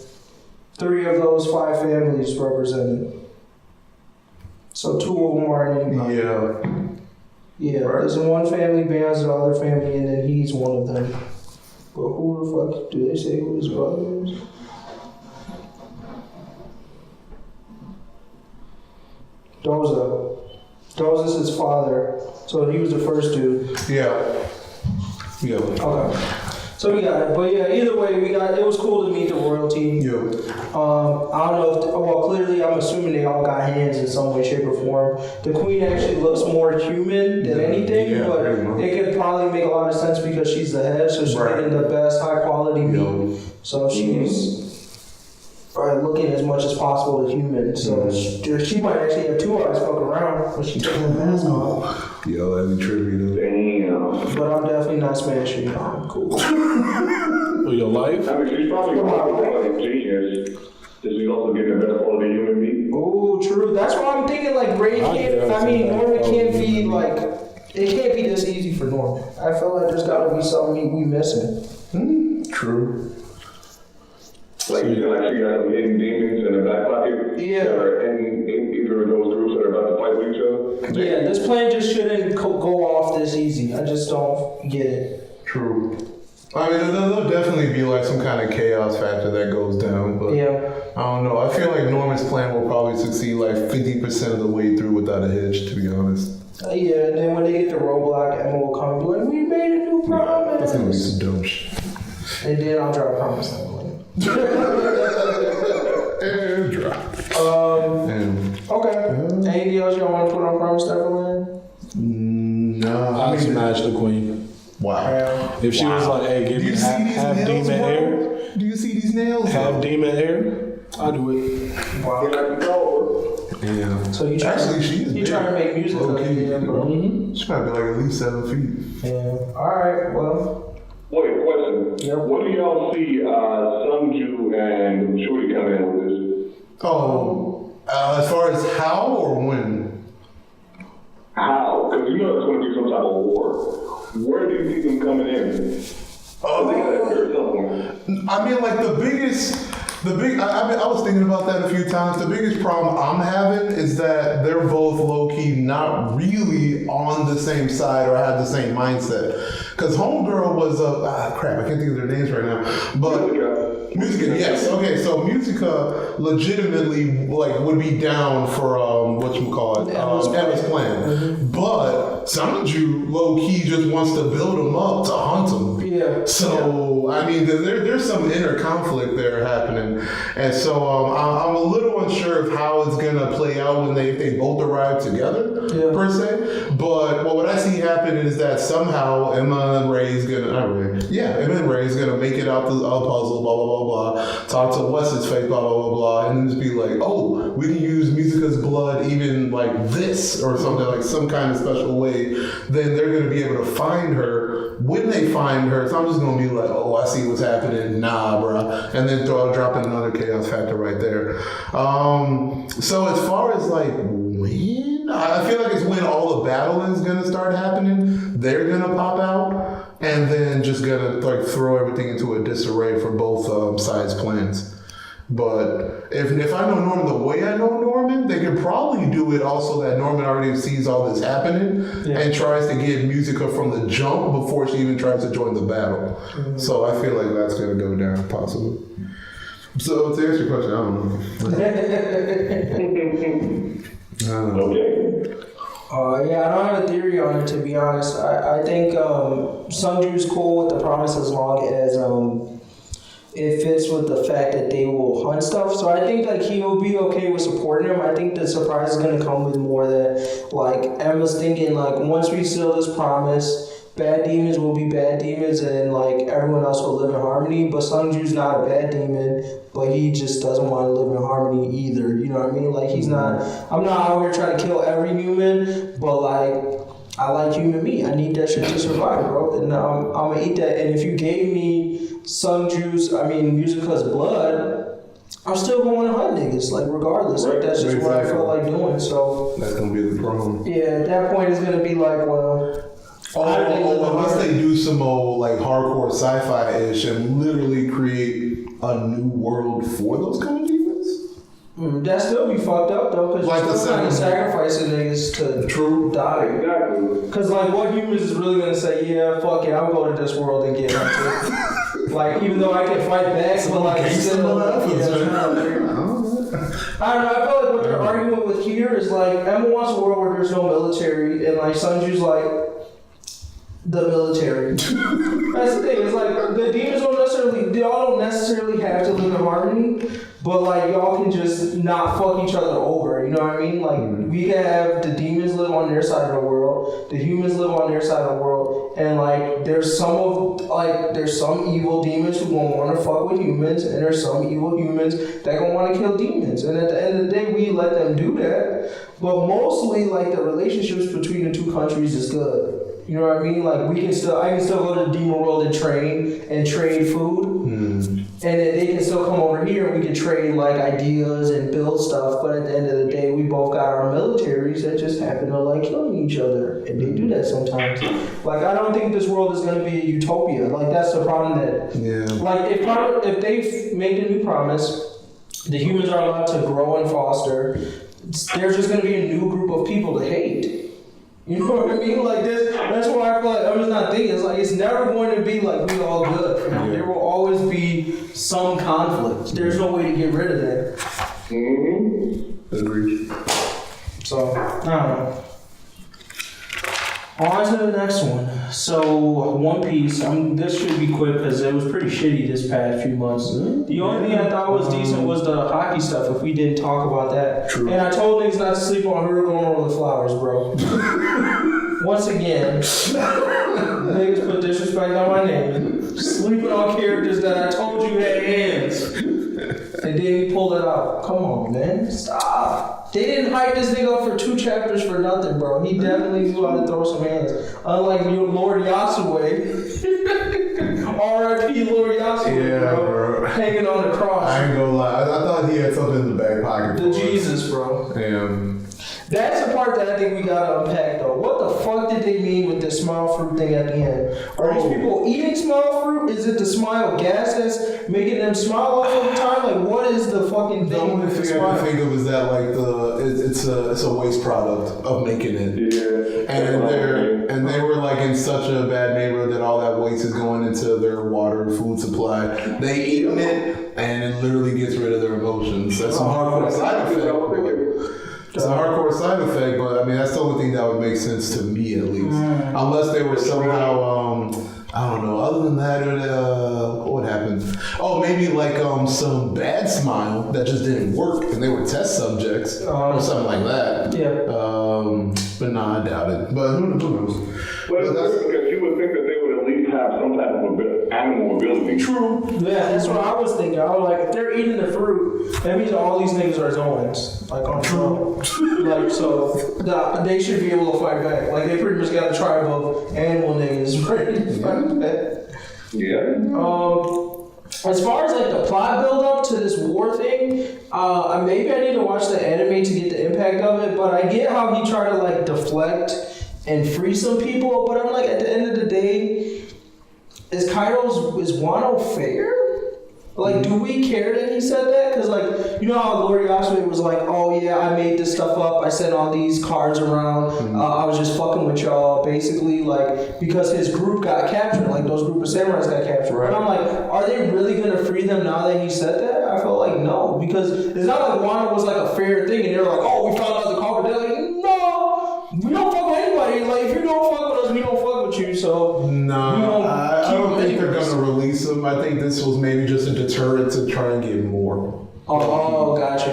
3 of those 5 families represented. So 2 of them are in anybody. Yeah, right. There's one family, Bam's the other family, and then he's one of them. But who the fuck do they say who his brother is? Doza's his father, so he was the first dude. Yeah. Okay. So we got it, but yeah, either way, it was cool to meet the royalty. Yeah. I don't know if, clearly I'm assuming they all got hands in some way, shape, or form. The queen actually looks more human than anything, but it could probably make a lot of sense because she's the head, so she's getting the best high quality meat. So she's looking as much as possible as human. So she might actually have 2 eyes fuck around when she takes her mask off. Yo, that'd be trippy though. Damn. But I'm definitely not smashing. I'm cool. For your life? I mean, she's probably like genius. Is she also getting the best quality human meat? Oh, true. That's why I'm thinking like Ray can't. I mean, Norman can't be like. It can't be this easy for Norman. I feel like there's got to be something we missing. True. Like you can like figure out hidden demons in the back pocket. Yeah. That are in either of those groups that are about to fight with each other. Yeah, this plan just shouldn't go off this easy. I just don't get it. True. I mean, there'll definitely be like some kind of chaos factor that goes down, but I don't know. I feel like Norman's plan will probably succeed like 50% of the way through without a hitch, to be honest. Yeah, and then when they get to roadblock, Emma will come and be like, "We made a new promise." That's gonna be some dumb shit. And then I'll drop a promise on the And drop. Okay. Anything else y'all want to put on Promise Neverland? No. I smashed the queen. Wow. If she was like, hey, give me half demon hair. Do you see these nails? Half demon hair, I'll do it. Wow. Yeah. So you trying to make music of it, bro? She's gotta be like at least 7 feet. Yeah. Alright, well. Wait, question. Yep. What do y'all see Sunju and Shorty coming in with this? As far as how or when? How? Because you know it's going to be some type of war. Where do you see them coming in? I mean, like I was thinking about that a few times. The biggest problem I'm having is that they're both low-key not really on the same side or have the same mindset. Because Homegirl was crap, I can't think of their names right now. But Musica, yes. Okay, so Musica legitimately like would be down for Emma's plan. But Sanju low-key just wants to build him up to hunt him. Yeah. So I mean, there's some inner conflict there happening, and so I'm a little unsure of how it's gonna play out when if they both arrive together per se. But what I see happen is that somehow Emma and Ray's gonna make it out the puzzle, blah blah blah blah. Talk to what's his face, blah blah blah blah, and then just be like, oh, we can use Musica's blood even like this or something, like some kind of special way. Then they're gonna be able to find her. When they find her, so I'm just gonna be like, oh, I see what's happening, nah, bruh, and then drop in another chaos factor right there. So as far as like when, I feel like it's when all the battling is gonna start happening. They're gonna pop out, and then just gonna like throw everything into a disarray for both sides' plans. But if I know Norman the way I know Norman, they could probably do it also that Norman already sees all this happening and tries to get Musica from the jump before she even tries to join the battle. Mm-hmm. So I feel like that's going to go down possibly. So to answer your question, I don't know. Okay. I don't have a theory on it, to be honest. I think Sunju's cool with the promise as long as it fits with the fact that they will hunt stuff. So I think like he will be okay with supporting them. I think the surprise is gonna come with more that like Emma's thinking like once we seal this promise, bad demons will be bad demons and like everyone else will live in harmony. But Sungju's not a bad demon, but he just doesn't want to live in harmony either. You know what I mean? Like he's not. I'm not out here trying to kill every human, but like. I like human meat. I need that shit to survive, bro. And I'm gonna eat that. And if you gave me Musica's blood, I'm still going to hunt niggas, like regardless. Like that's just what I feel like doing. So that's gonna be the problem. Yeah, at that point it's gonna be like, well. Unless they do some old like hardcore sci-fi-ish and literally create a new world for those kind of demons. That still be fucked up though, because like you're still kind of sacrificing niggas to die. Exactly. Because like, what humans is really gonna say? Yeah, fuck it, I'll go to this world and get hunted. Like, even though I can fight back, but like, still, I don't know. I feel like what they're arguing with here is like, Emma wants a world where there's no military, and like Sunju's like. The military. That's the thing. It's like the demons y'all don't necessarily have to live in harmony, but like y'all can just not fuck each other over. You know what I mean? Like we can have the demons live on their side of the world, the humans live on their side of the world, and like there's some evil demons who gonna want to fuck with humans, and there's some evil humans that gonna want to kill demons. And at the end of the day, we let them do that. But mostly, like the relationships between the two countries is good. You know what I mean? Like I can still go to the demon world and trade food, and then they can still come over here and we can trade like ideas and build stuff. But at the end of the day, we both got our militaries that just happen to like killing each other, and they do that sometimes. Like I don't think this world is gonna be a utopia. Like that's the problem like if they make a new promise, the humans are allowed to grow and foster. There's just gonna be a new group of people to hate. You know what I mean? Like this. That's why I feel like I'm just not thinking. It's like it's never going to be like we all good. There will always be some conflict. There's no way to get rid of that. Agreed. So I don't know. On to the next one. So One Piece. This should be quick because it was pretty shitty this past few months. The only thing I thought was decent was the hockey stuff. If we didn't talk about that, True. And I told niggas not to sleep on Hyuga over the flowers, bro. Once again, niggas put disrespect on my name. Sleeping on characters that I told you had hands. And then he pulled it out. Come on, man. Stop. They didn't hype this nigga up for 2 chapters for nothing, bro. He definitely knew how to throw some hands. Unlike Lord Yasue. R.I.P. Lord Yasue, bro. Hanging on the cross. I ain't gonna lie. I thought he had something in the back pocket. The Jesus, bro. Damn. That's the part that I think we gotta unpack, though. What the fuck did they mean with the smile fruit thing at the end? Are these people eating smile fruit? Is it the smile gas that's making them smile all the time? Like, what is the fucking thing? The only thing I can think of is that like it's a waste product of making it. Yeah. And they were like in such a bad neighborhood that all that waste is going into their water and food supply. They eating it and it literally gets rid of their emotions. That's a hardcore side effect. It's a hardcore side effect, but I mean that's the only thing that would make sense to me at least. Unless they were somehow I don't know. Other than that, what happened? Oh, maybe like some bad smile that just didn't work, and they were test subjects or something like that. Yeah. But nah, I doubt it. But who knows? Well, because you would think that they would at least have some type of animal ability. True. Yeah, that's what I was thinking. I was like, if they're eating the fruit, that means all these niggas are Zoans. Like on True. Like so, they should be able to fight back. Like they pretty much got a tribe of animal niggas ready to fight back. Yeah. As far as like the plot build up to this war thing, maybe I need to watch the anime to get the impact of it. But I get how he tried to like deflect and free some people. But I'm like, at the end of the day, is Wano fair? Like, do we care that he said that? Because, like, you know how Lord Yasue was like, oh, yeah, I made this stuff up. I sent all these cards around. I was just fucking with y'all, basically, like, because his group got captured. Like, those group of samurais got captured. Right. And I'm like, are they really going to free them now that he said that? I felt like, no. Because it's not like Wano was, like, a fair thing. And they're like, oh, we found out the culprit. They're like, no, we don't fuck with anybody. Like, if you don't fuck with us, we don't fuck with you. So, no, I don't think they're going to release him. I think this was maybe just a deterrent to try and get more. Oh, gotcha.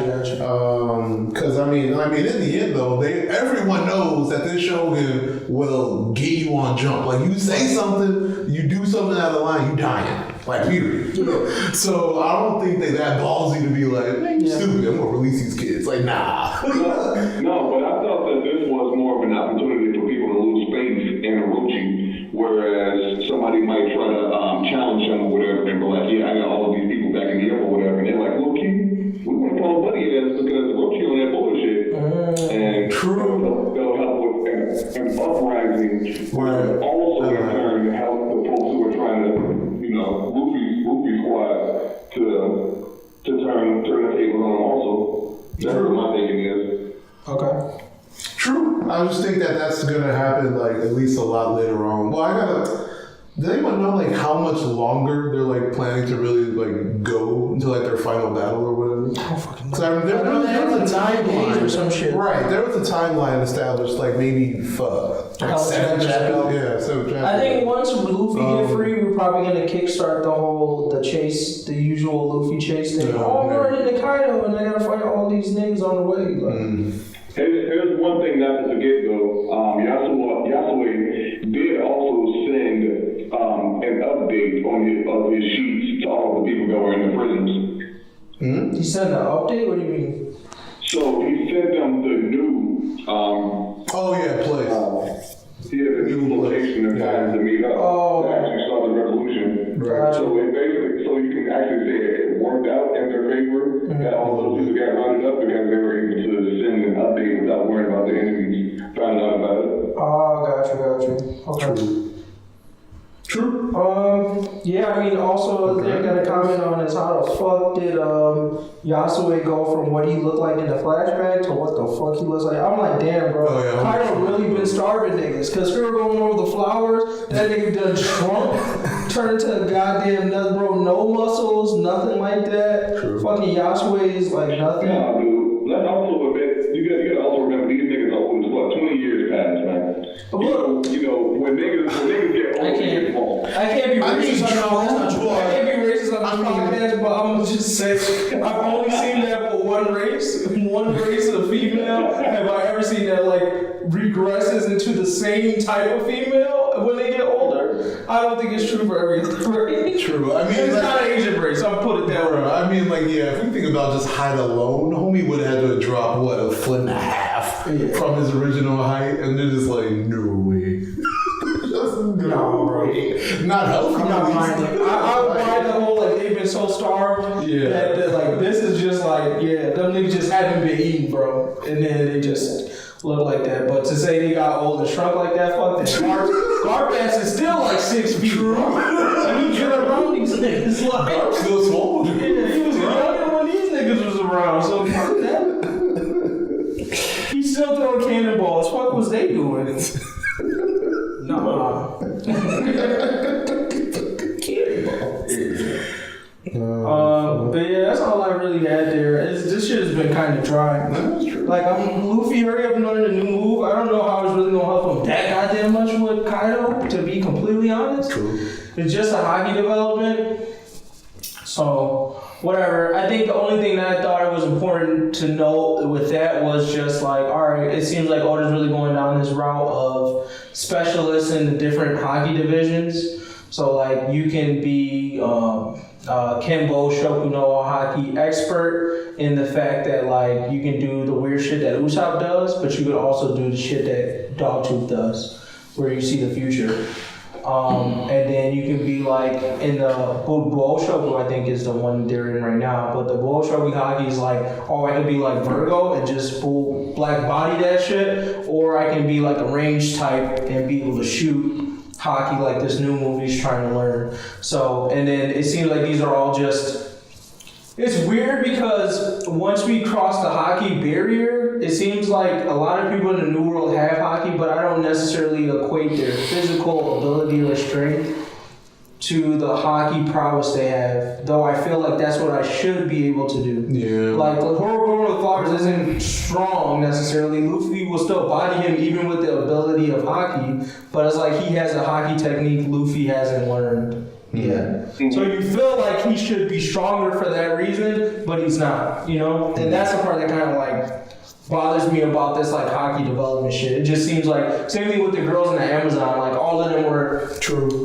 Because I mean, in the end though, everyone knows that this shogun will get you on jump. Like you say something, you do something out of line, you dying. Like period. So I don't think they that ballsy to be like, man, you stupid. I'm gonna release these kids. Like nah. No, but I thought that this was more of an opportunity for people to lose faith in Orochi, whereas somebody might try to challenge him or whatever and be like, yeah, I got all of these people back in the air or whatever, and they're like, look, we want to call buddy ass because Orochi on that bullshit. And they'll help with an uprising, where also in turn help the folks who are trying to, Luffy squad to turn the tables on also. That's what my thinking is. Okay. True. I just think that's gonna happen like at least a lot later on. Well, does anyone know like how much longer they're like planning to really like go into like their final battle or whatever? I don't fucking know. So there was a 9 days or some shit. Right, there was a timeline established, like maybe like 7 chapters. Yeah, 7 chapters. I think once Luffy get free, we're probably gonna kickstart the usual Luffy chase thing. I'm running into Kaido and I gotta fight all these niggas on the way. Like. Here's one thing not to forget though. Yasue did also send an update of his sheets to all the people that were in the prisons. He sent an update? What do you mean? So he sent them the new place. He had a new location and time to meet up to actually start the revolution. Right. So it basically, so you can actually say it worked out in their favor that all those people got rounded up because they were able to send an update without worrying about the enemies finding out about it. Oh, gotcha. Okay. True. Yeah, I mean, also, they got a comment on is how the fuck did Yasue go from what he looked like in the flashback to what the fuck he looks like? I'm like, damn, bro. Kaido really been starving niggas. Because we were going over the flowers, that nigga done shrunk, turned into a goddamn nut, bro. No muscles, nothing like that. True. Fucking Yasue is like nothing. Nah, dude. Let's also admit, you gotta also remember these niggas are old as what, 20 years past, man. When niggas get old, I can't be racist on this podcast, but I'm gonna just say I've only seen that for one race of female. Have I ever seen that like regresses into the same type of female when they get older? I don't think it's true for every other race. True. I mean, it's not an Asian race. I'll put it that way. I mean, if we think about just height alone, homie would have had to drop a 1.5 foot from his original height, and they're just like, no way. No, bro. Not healthy. I'm not buying it. I buy the whole they've been so starved that this is just them niggas just haven't been eating, bro, and then they just look like that. But to say they got old and shrunk like that, fuck that. Garp ass is still like 6 feet, bro. And he get around these niggas like Garp's still small. Yeah, he was younger when these niggas was around, so fuck that. He's still throwing cannonballs. What was they doing? Nah. But yeah, that's all I really had there. This shit has been kind of dry. Like, Luffy, hurry up and learn a new move. I don't know how it's really gonna help him that goddamn much with Kaido, to be completely honest. True. It's just a hockey development. So, whatever. I think the only thing that I thought it was important to note with that was just like, alright, it seems like Oda's really going down this route of specialists in the different hockey divisions. So, like, you can be Kenbo Shokuno hockey expert in the fact that, like, you can do the weird shit that Usopp does, but you could also do the shit that Dogtooth does, where you see the future. And then you can be like in the Booshoku, I think is the one they're in right now. But the Booshoku hockey is like, I can be like Virgo and just full black body that shit, or I can be like a range type and be able to shoot hockey like this new movie's trying to learn. So, and then it seems like these are all just. It's weird because once we cross the hockey barrier, it seems like a lot of people in the New World have hockey, but I don't necessarily equate their physical ability or strength to the hockey prowess they have. Though I feel like that's what I should be able to do. Yeah. Like, the Horror Flowers isn't strong necessarily. Luffy will still body him even with the ability of hockey, but it's like he has a hockey technique Luffy hasn't learned. Yeah. So you feel like he should be stronger for that reason, but he's not, you know? And that's the part that kind of like bothers me about this like hockey development shit. It just seems like, same thing with the girls in the Amazon, like all of them were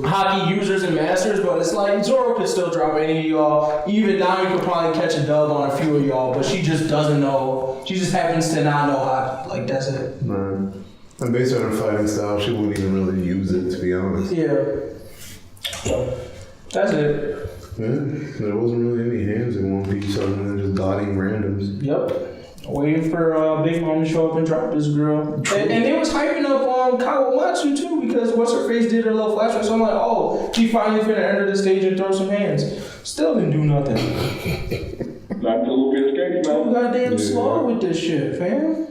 hockey users and masters, but it's like Zoro could still drop any of y'all. Even now you could probably catch a dub on a few of y'all, but she just doesn't know. She just happens to not know hockey. Like, that's it. Right. And based on her fighting style, she wouldn't even really use it, to be honest. Yeah. So, that's it. Yeah, there wasn't really any hands in One Piece other than just dotting randoms. Yep. Waiting for Big Mom to show up and drop this girl. And they was hyping up Kawamatsu too, because what's her face did her little flashback. So I'm like, oh, she finally finna enter the stage and throw some hands. Still didn't do nothing. Not till Luffy escapes, man. Too goddamn slow with this shit, fam.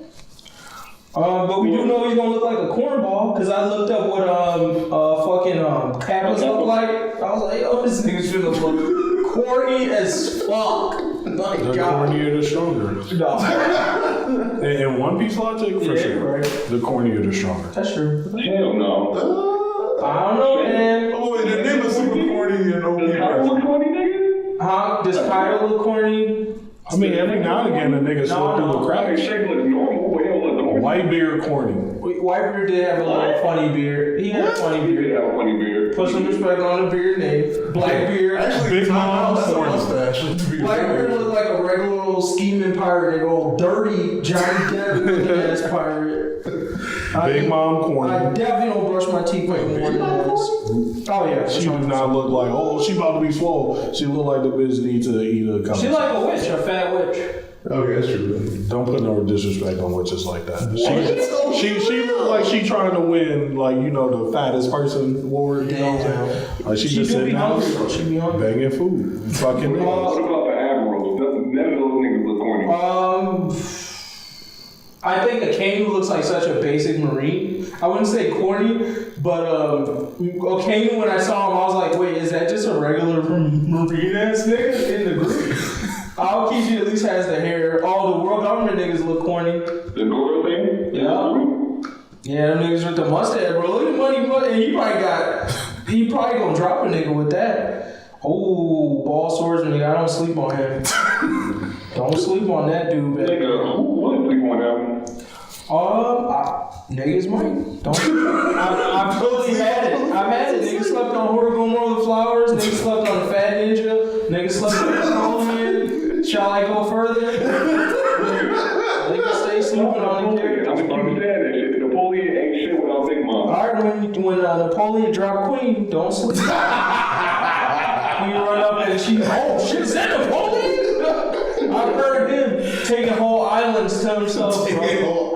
But we do know he's gonna look like a cornball, because I looked up what fucking Kappas look like. I was like, oh, this nigga's finna look corny as fuck. My The God. cornier, the stronger. No. In One Piece logic, for Yeah, sure. right. The cornier, the stronger. That's true. Hell no. I don't know, man. Oh, wait, the name is super corny, you know. Does Kaido look corny, nigga? Huh? Does Kaido look corny? I mean, every now and again, the nigga slip through the Hey, cracks. Shake looks normal. Who the hell look corny? Whitebeard corny. Whitebeard did have a little funny beard. He had a funny He did beard. have a funny beard. Put some respect on the beard name. Blackbeard. Big Mom That's a corny. mustache. Blackbeard looked like a regular old scheming pirate, nigga, old dirty Johnny Depp looking ass pirate. Big Mom I corny. definitely don't brush my teeth like more than this. Oh yeah, She does not look like, oh, she about to be swole. She look like the bitch need to eat a couple. She like a witch, a fat witch. Okay, that's true. Don't put no disrespect on witches like that. She look like she trying to win, like, you know, the fattest person award. You know what I'm saying? Like she just do be sitting down, hungry though. She be hungry. banging food, fucking. What about the Admirals? None of those niggas look corny. I think Akainu looks like such a basic Marine. I wouldn't say corny, but Akainu, when I saw him, I was like, wait, is that just a regular Marine ass nigga in the group? Aokishi at least has the hair. All the world government niggas look corny. The Goro thing? Yeah. Yeah, them niggas with the mustache, bro. Look at money, and he probably gonna drop a nigga with that. Oh, ball swordsman, nigga, I don't sleep on him. Don't sleep on that dude, man. Nigga, who would sleep on that? Niggas might. Don't. I've totally had it. I've had it. Niggas slept on Horigomoro the Flowers. Niggas slept on the Fat Ninja. Niggas slept on Napoleon. Shall I go further? Niggas stay sleeping on the characters. I'm gonna keep saying that shit. Napoleon ain't shit without Big Mom. Alright, when Napoleon dropped Queen, don't sleep. You run up and she, oh shit, is that Napoleon? I've heard him taking whole islands to himself, bro.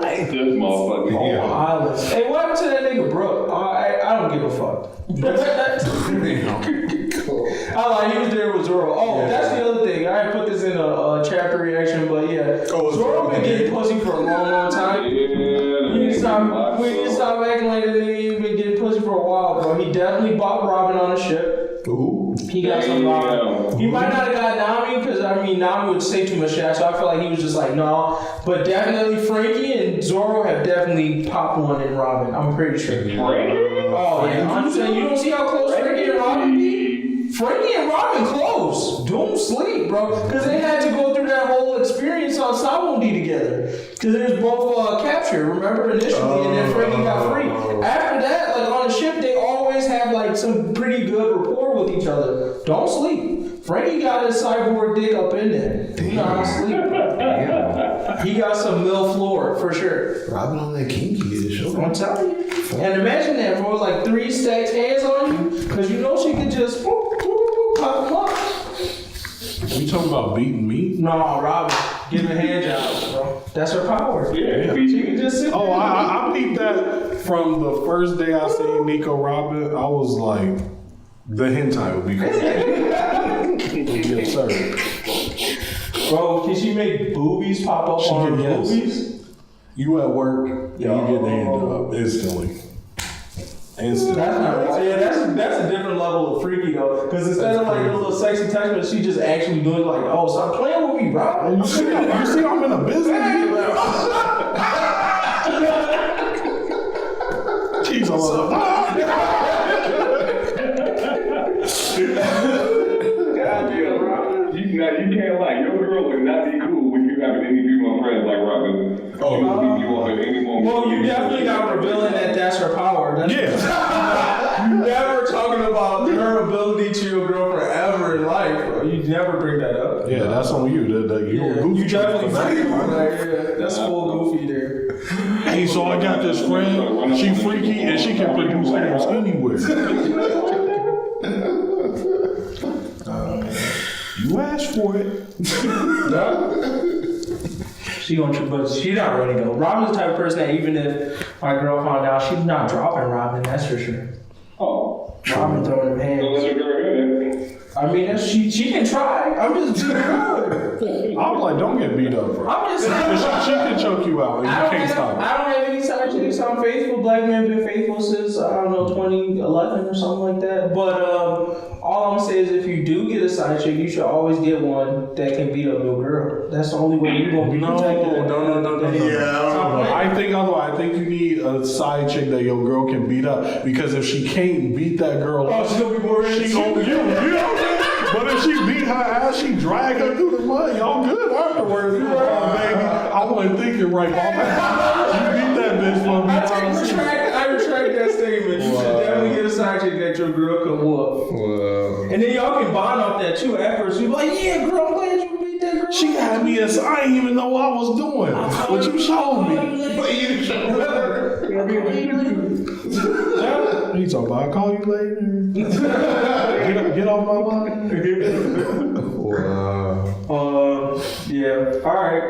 This motherfucker. Whole islands. Hey, what happened to that nigga Brooke? I don't give a fuck. I like, he was there with Zoro. Oh, that's the other thing. I put this in a chapter reaction, but yeah. Zoro been getting pussy for a long time. We need to stop acting like that nigga ain't been getting pussy for a while, bro. He definitely bought Robin on the ship. Ooh. He got some Robin. He might not have got Nami, because Nami would say too much shit, so I feel like he was just like, no. But definitely Frankie and Zoro have definitely popped one in Robin. I'm pretty sure. Oh yeah, I'm saying, you don't see how close Frankie and Robin be? Frankie and Robin close. Doom sleep, bro. Because they had to go through that whole experience on Samundi together. Because there's both captured, remember, initially, and then Frankie got free. After that, like on the ship, they always have like some pretty good rapport with each other. Don't sleep. Frankie got his cyborg dick up in there. Do not sleep. He got some milk floor for sure. Robin on that kinky is sure. I'm telling you. And imagine that, bro, like 3 stacked hands on you, because you know she could just pop them up. You talking about beating meat? No, Robin, giving hand jobs, bro. That's her power. Yeah. She can just sit Oh, there. I peeped that from the first day I seen Nico Robin. I was like, the hentai would be cool. Yes, sir. Bro, can she make boobies pop up on her Yes. boobies? You at work, and you get the hand job instantly. That's not right. Yeah, that's a different level of freaky though. Because instead of like a little sexy text message, she just actually doing like, oh, stop playing with me, bro. You see I'm in a business. She's all can't lie. Your girl would not be cool with you having any female friends like Robin. Oh, she would beat you up at any moment. Well, you definitely not revealing that that's her power. That's Yeah. You never talking about her ability to your girl forever in life, bro. You never bring that up. Yeah, that's on you. You You definitely that's full goofy there. Hey, so I got this friend. She freaky and she can produce almost anywhere. You asked for it. She gonna, but she not ready though. Robin's the type of person that even if my girl found out, she's not dropping Robin. That's for sure. Oh. Robin throwing them hands. So let your girl hear that. I mean, she can try. I'm just being her. I'm like, don't get beat up, bro. I'm just saying. She can choke you out and you can't stop it. I don't have any side chicks. I'm faithful. Black man been faithful since, I don't know, 2011 or something like that. But all I'm saying is if you do get a side chick, you should always get one that can beat up your girl. That's the only way you're going to be protected. No. Yeah, I think you need a side chick that your girl can beat up, because if she can't beat that girl up, she's going to be more she gonna you know what I'm saying? But if she beat her ass, she drag her through the mud, y'all good afterwards. Baby, I wasn't thinking right, mama. You beat that bitch for me. I retract that statement. You should definitely get a side chick that your girl can whoop. Wow. And then y'all can bond off that too afterwards. You be like, yeah, girl, I'm glad you beat that girl. She had me as I didn't even know what I was doing. But you showed me. But you showed He talking about, I'll call you later. Get off my line. Wow. Yeah. All right.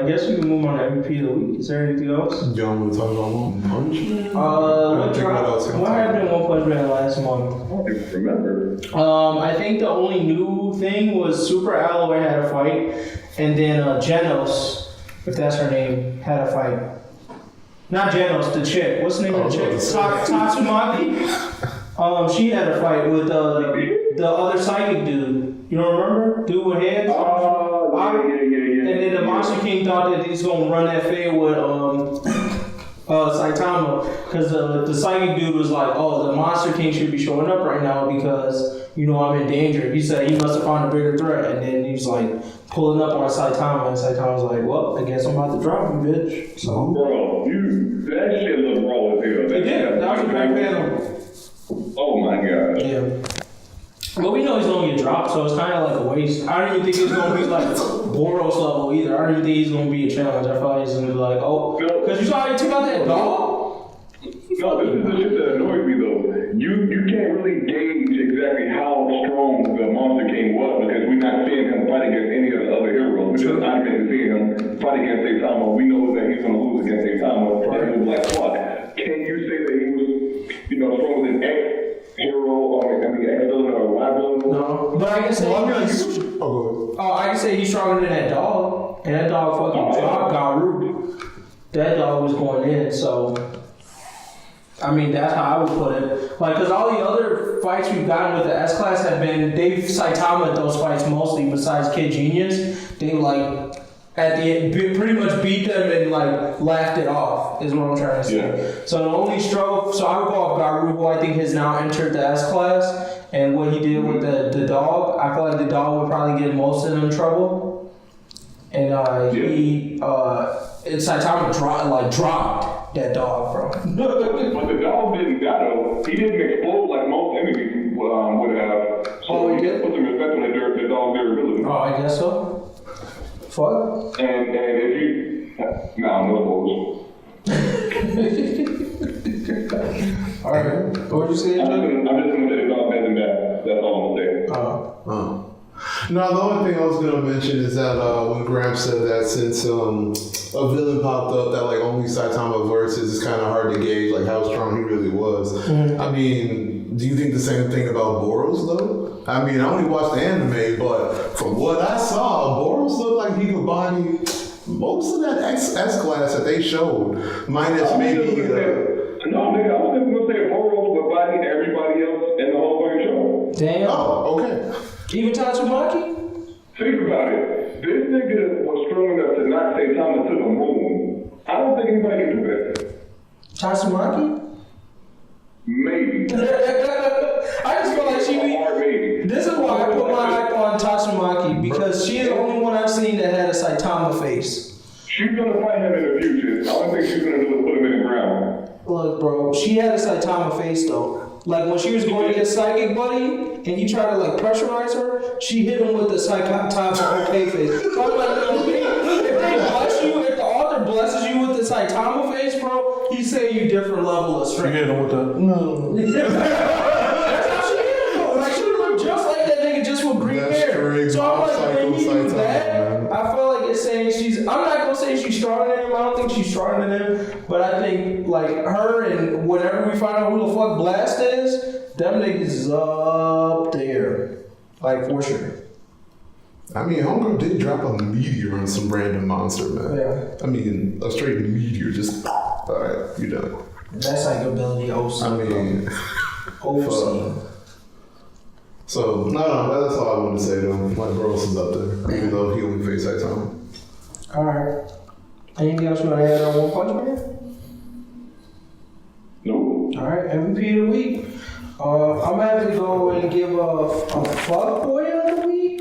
I guess we can move on to MVP of the week. Is there anything else? Y'all want to talk about One Punch Man? What happened in One Punch Man last month? I don't even remember. I think the only new thing was Super Alloy had a fight, and then Genos, if that's her name, had a fight. Not Genos, the chick. What's the name of the chick? Tatsumaki. She had a fight with the other psychic dude. You don't remember? Dude with hands? Yeah. And then the Monster King thought that he's gonna run that fade with Saitama, because the psychic dude was like, oh, the Monster King should be showing up right now because, you know, I'm in danger. He said he must have found a bigger threat, and then he was like pulling up on Saitama, and Saitama was like, well, I guess I'm about to drop you, bitch. So, Bro, that shit look raw as hell. It did. That was a great panel. Oh my gosh. Yeah. But we know he's gonna get dropped, so it's kind of like a waste. I don't even think it's gonna be like Boros level either. I don't even think he's gonna be a challenge. I thought he's gonna be like, oh, because you saw how he took out that dog? No, this is the shit that annoys me though. You can't really gauge exactly how strong the Monster King was because we're not seeing him fight against any of the other heroes. We're just not getting to see him fight against Saitama. We know that he's gonna lose against Saitama. Right? Like, fuck. Can you say that he was, stronger than X hero or X villain or Y villain? No, but I can say I can say he's stronger than that dog, and that dog fucking got rude. That dog was going in, so. I mean, that's how I would put it. Like, because all the other fights we've gotten with the S-Class have been, they've Saitama at those fights mostly, besides Kid Genius. They, like, at the end, pretty much beat them and, like, laughed it off, is what I'm trying to say. Yeah. So the only struggle, so I would go off Garu, who I think has now entered the S-Class, and what he did with the dog. I feel like the dog would probably get most of them in trouble. And Saitama dropped that dog, bro. But the dog didn't die. He didn't explode like most enemies would have. So he did? Put some respect on the dog's durability. Oh, I guess so. Fuck. And if you, no balls. All right. What would you say? I'm just gonna say the dog better than that. That's all I'm gonna say. No, the only thing I was gonna mention is that when Gramps said that since a villain popped up that like only Saitama versus, it's kind of hard to gauge like how strong he really was. Mm-hmm. I mean, do you think the same thing about Boros though? I mean, I only watched the anime, but from what I saw, Boros looked like he could body most of that S-Class that they showed, minus maybe. No, nigga, I was just gonna say Boros would body everybody else in the whole fucking show. Damn. Oh, okay. Even Tatsumaki? Think about it. This nigga was strong enough to knock Saitama to the moon. I don't think anybody can do that. Tatsumaki? Maybe. I just feel like she be. Maybe. This is why I put my hype on Tatsumaki, because she is the only only one I've seen that had a Saitama face. She's gonna fight him in the future. The only thing she's gonna do is put him in the ground. Look, bro, she had a Saitama face though. Like when she was going to get Psychic Buddy and he tried to like pressurize her, she hit him with the Saitama okay face. So I'm like, if they bless you, if the author blesses you with the Saitama face, bro, he's saying you different level of strength. You hit him with the no. That's how she hit him though. Like she looked just like that nigga just with green hair. So I'm like, when he do that, I feel like it's saying I'm not gonna say she's stronger than him. I don't think she's stronger than him, but I think like her and whenever we find out who the fuck Blast is, them niggas is up there, like for sure. I mean, Homegirl did drop a meteor on some random monster, man. Yeah. I mean, a straight meteor, just alright, you done. That's like ability OC. I mean, OC. So no, that's all I wanted to say though. My Gross is up there, even though he only faced that time. All right. Anything else you want to add on One Punch Man? No. All right, MVP of the week. I'm gonna have to go and give a fuck boy of the week.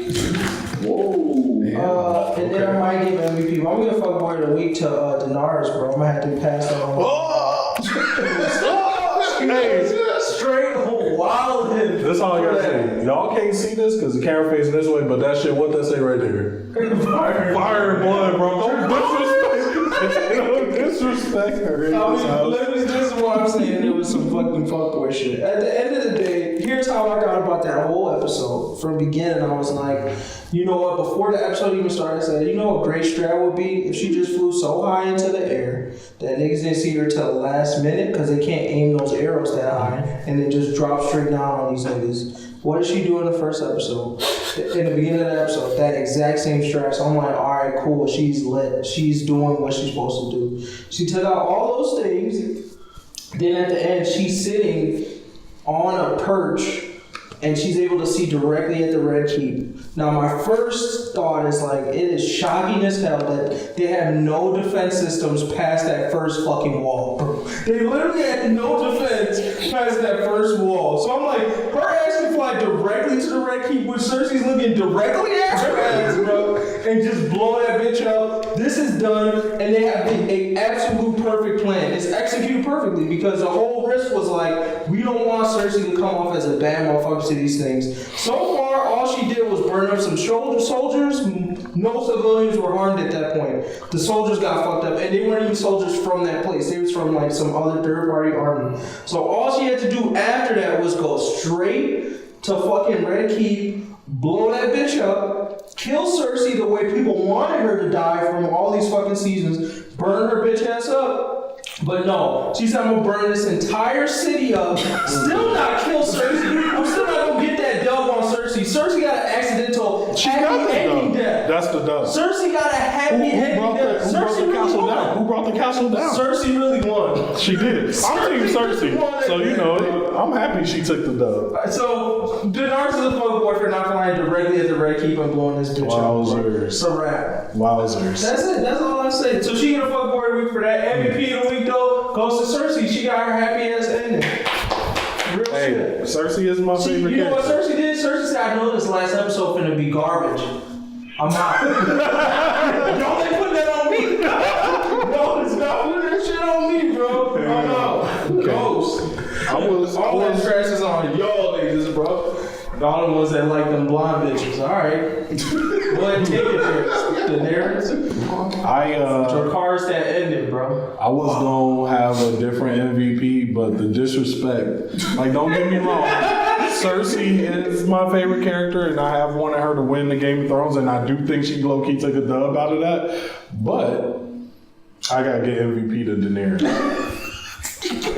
Whoa. And then I might give MVP. I'm gonna give fuck boy of the week to Denars, bro. I'm gonna have to pass that on. Hey, Straight wildin'. that's all I gotta say. Y'all can't see this because the camera facing this way, but that shit, what that say right there? Fire and blood, bro. Don't disrespect her in this house. Literally, this is what I'm saying. It was some fucking fuckboy shit. At the end of the day, here's how I got about that whole episode. From the beginning, I was like, you know what? Before the episode even started, I said, you know what great strat would be if she just flew so high into the air that niggas didn't see her till the last minute because they can't aim those arrows that high and then just drop straight down on these niggas. What did she do in the first episode? In the beginning of the episode, that exact same strat. So I'm like, all right, cool. She's lit. She's doing what she's supposed to do. She took out all those things. Then at the end, she's sitting on a perch and she's able to see directly at the Red Keep. Now, my first thought is like, it is shocking as hell that they have no defense systems past that first fucking wall, bro. They literally had no defense past that first wall. So I'm like, her ass can fly directly to the Red Keep with Cersei's looking directly at her ass, bro, and just blow that bitch up. This is done, and they have an absolute perfect plan. It's executed perfectly because the whole risk was like, we don't want Cersei to come off as a bad motherfucker to these things. So far, all she did was burn up some soldiers. No civilians were harmed at that point. The soldiers got fucked up, and they weren't even soldiers from that place. They was from like some other third-party army. So all she had to do after that was go straight to fucking Red Keep, blow that bitch up, kill Cersei the way people wanted her to die from all these fucking seasons, burn her bitch ass up. But no, she said, I'm gonna burn this entire city up, still not kill Cersei. I'm still not gonna get that dub on Cersei. Cersei got an accidental happy ending death. That's the dub. Cersei got a happy ending death. Cersei really won. Who brought the castle down? Cersei really won. She did. I'm Team Cersei. So, you know, I'm happy she took the dub. So, Denars is a fuckboy for not flying directly at the Red Keep and blowing this bitch up. Wowzers. It's a wrap. Wowzers. That's it. That's all I say. So she get a fuckboy of the week for that. MVP of the week though goes to Cersei. She got her happy ass ending. Real shit. Cersei is my favorite You know what character. Cersei did? Cersei said, I know this last episode finna be garbage. I'm not. Y'all ain't putting that on me. No, it's not putting that shit on me, bro. Oh no. Ghost. All that stress is on y'all niggas, bro. All the ones that like them blonde bitches. Alright. Go ahead and take it there. Daenerys. Dracarys that ended, bro. I was gonna have a different MVP, but the disrespect. Like, don't get me wrong. Cersei is my favorite character, and I have wanted her to win the Game of Thrones, and I do think she low-key took a dub out of that. But I gotta get MVP to Daenerys.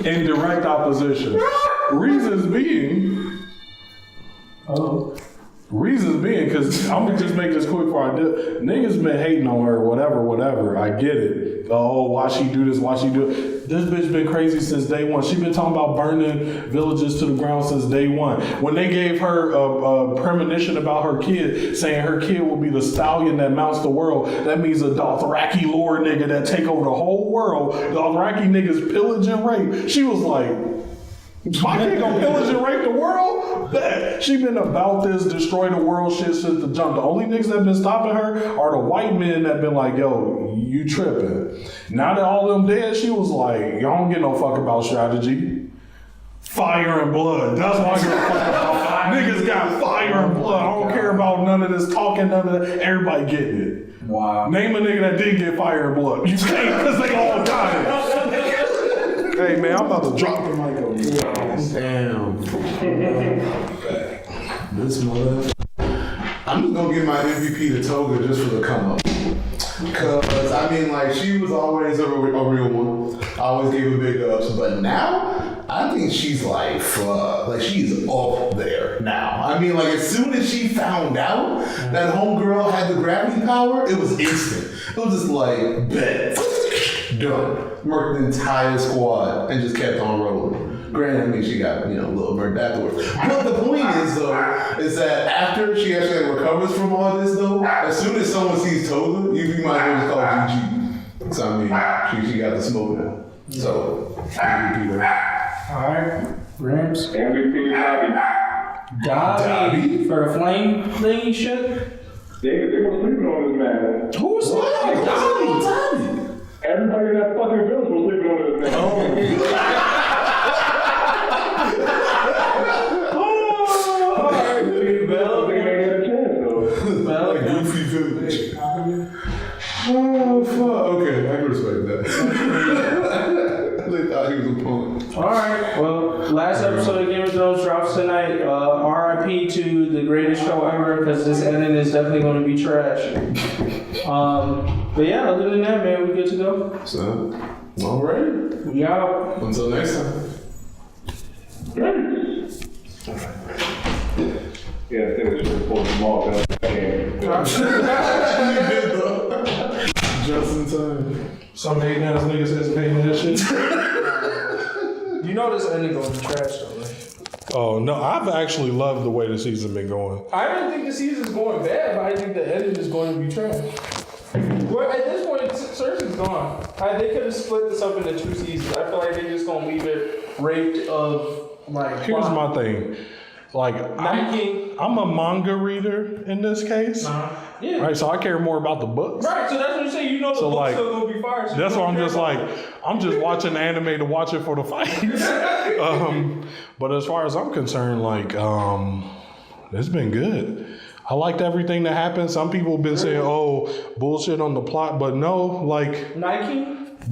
In direct opposition. Reasons being, because I'm gonna just make this quick before I do. Niggas been hating on her, whatever. I get it. Oh, why she do this? Why she do it? This bitch been crazy since day one. She been talking about burning villages to the ground since day one. When they gave her a premonition about her kid, saying her kid will be the stallion that mounts the world, that means a Dothraki lord nigga that take over the whole world. Dothraki niggas pillage and rape. She was like, My kid gonna pillage and rape the world? She been about this, destroy the world shit since the jump. The only niggas that been stopping her are the white men that been like, yo, you tripping. Now that all them dead, she was like, y'all don't get no fuck about strategy. Fire and blood. That's what I give a fuck about. Niggas got fire and blood. I don't care about none of this talking, none of that. Everybody getting it. Wow. Name a nigga that did get fire and blood. You can't because they all died. Hey man, I'm about to drop the mic over here. Damn. This mother. I'm just gonna give my MVP to Toga just for the come up. Cause I mean, like, she was always a real one. I always gave her big ups, but now I think she's like she's up there now. I mean, like, as soon as she found out that homegirl had the gravity power, it was instant. It was just like, bet, done. Murked the entire squad and just kept on rolling. Granted, I mean, she got, a little murked afterwards. But the point is, though, is that after she actually recovers from all this, though, as soon as someone sees Toga, you might as well just call GG. So, I mean, she got the smoke now. So, MVP there. Alright, Gramps. MVP Dany for the flame thingy shit? They were sleeping on this man. Who was sleeping on Dany? Everybody in that fucking village was sleeping on this man. Goofy village. Oh, fuck. Okay, I can respect that. They thought he was a punk. Alright, well, last episode of Game of Thrones drops tonight. RIP to the greatest show ever, because this ending is definitely going to be trash. But yeah, other than that, man, we good to go. So, alright. We out. Until next time. Yeah, I think it's just for tomorrow. Just in time. Some hating ass niggas says hating that shit. You know this ending going to be trash though, right? Oh no, I've actually loved the way the season been going. I don't think the season's going bad, but I think the ending is going to be trash. Well, at this point, Cersei's gone. They could have split this up into 2 seasons. I feel like they're just going to leave it raped of, like, Here's plot. my thing. Like, I'm a manga reader in this case. Yeah. Right, so I care more about the books. Right, so that's what you say. You know the So, book's like, still going to be fire. So That's why I'm just like, I'm just watching anime to watch it for the fights. But as far as I'm concerned, like, it's been good. I liked everything that happened. Some people have been saying, oh, bullshit on the plot, but no, like, the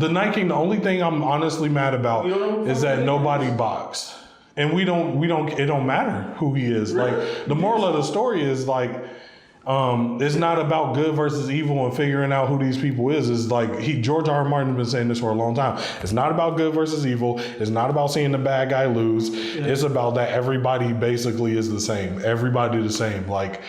Night King, the only thing I'm honestly mad about is that nobody boxed. And it don't matter who he is. Really? Like, the moral of the story is, like, it's not about good versus evil and figuring out who these people is. It's like, George R. Martin's been saying this for a long time. It's not about good versus evil. It's not about seeing the bad guy lose. Yeah. It's about that everybody basically is the same. Everybody the same. Like,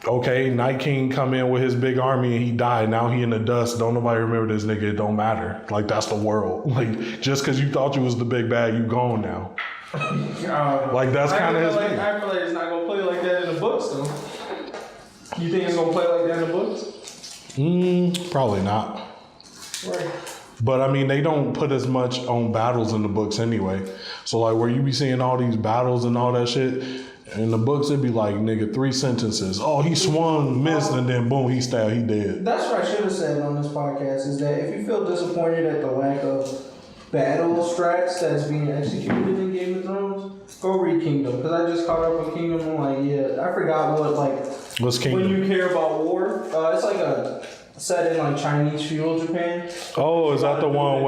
okay, Night King come in with his big army and he died. Now he in the dust. Don't nobody remember this nigga. It don't matter. Like, that's the world. Like, just because you thought you was the big bad, you gone now. Like, that's kind of his thing. I feel like it's not going to play like that in the books, though. You think it's going to play like that in the books? Probably not. Right. But, I mean, they don't put as much on battles in the books anyway. So, like, where you be seeing all these battles and all that shit, in the books, it'd be like, nigga, 3 sentences. Oh, he swung, missed, and then boom, he stabbed, he dead. That's what I should have said on this podcast, is that if you feel disappointed at the lack of battle strats that's being executed in Game of Thrones, go read Kingdom. Because I just caught up with Kingdom, I'm like, yeah, I forgot what, like, what's Kingdom? When you care about war, it's like a set in, like, Chinese feudal Japan. Oh, is that the one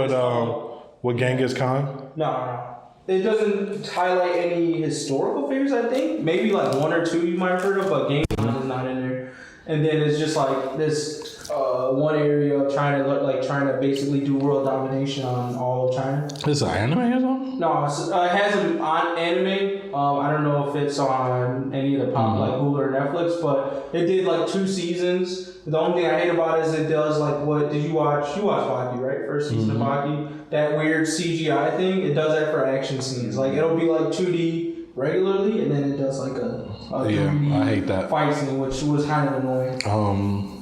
with Genghis Khan? No. It doesn't highlight any historical figures, I think. Maybe like 1 or 2 you might have heard of, but Genghis Khan is not in there. And then it's just like this one area of China, like trying to basically do world domination on all of China. Is it an anime or something? No, it has an anime. I don't know if it's on any of the like Hulu or Netflix, but it did like 2 seasons. The only thing I hate about it is it does like what did you watch? You watched Boku, right? First season of Boku. That weird CGI thing. It does that for action scenes. Like it'll be like 2D regularly, and then it does like a 3D I hate that fight scene, which was kind of annoying.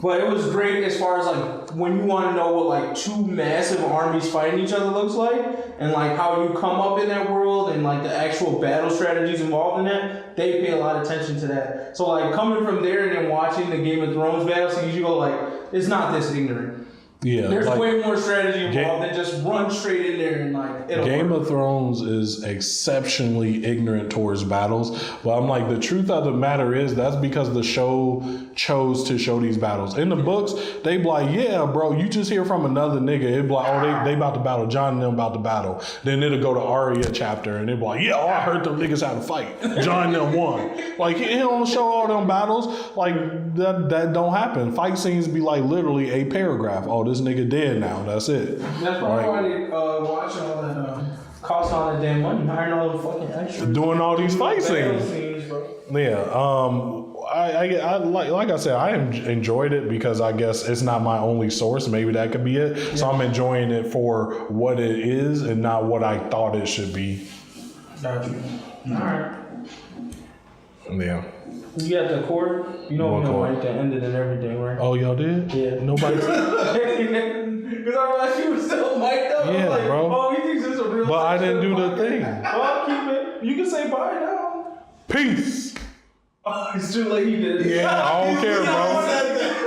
But it was great as far as like when you want to know what like two massive armies fighting each other looks like, and like how you come up in that world, and like the actual battle strategies involved in that. They pay a lot of attention to that. So like coming from there and then watching the Game of Thrones battle scenes, you go like, it's not this ignorant. Yeah, there's like, way more strategy involved than just run straight in there and like. Game of Thrones is exceptionally ignorant towards battles, but I'm like, the truth of the matter is that's because the show chose to show these battles. In the books, they be like, yeah, bro, you just hear from another nigga. It'd be like, oh, they about to battle. John and them about to battle. Then it'll go to Arya chapter, and they'd be like, yeah, I heard them niggas had to fight. John and them won. Like, he don't show all them battles. Like, that don't happen. Fight scenes be like literally a paragraph. Oh, this nigga dead now. That's it. That's probably why they watching all that cost all that damn money, hiring all the fucking extras, doing all these fight scenes, bro. Yeah. I like I said, I enjoyed it because I guess it's not my only source. Maybe that could be it. Yeah. So I'm enjoying it for what it is and not what I thought it should be. Got you. All right. Yeah. You got the chord? You know we mic that ended and everything, right? Oh, y'all did? Yeah. Nobody. Because I realized you were still mic'd up. Yeah, like, bro. Oh, he thinks it's a real. But I didn't do the thing. Well, I'll keep it. You can say bye now. Peace. Oh, it's too late. He did it. Yeah, I don't care, bro.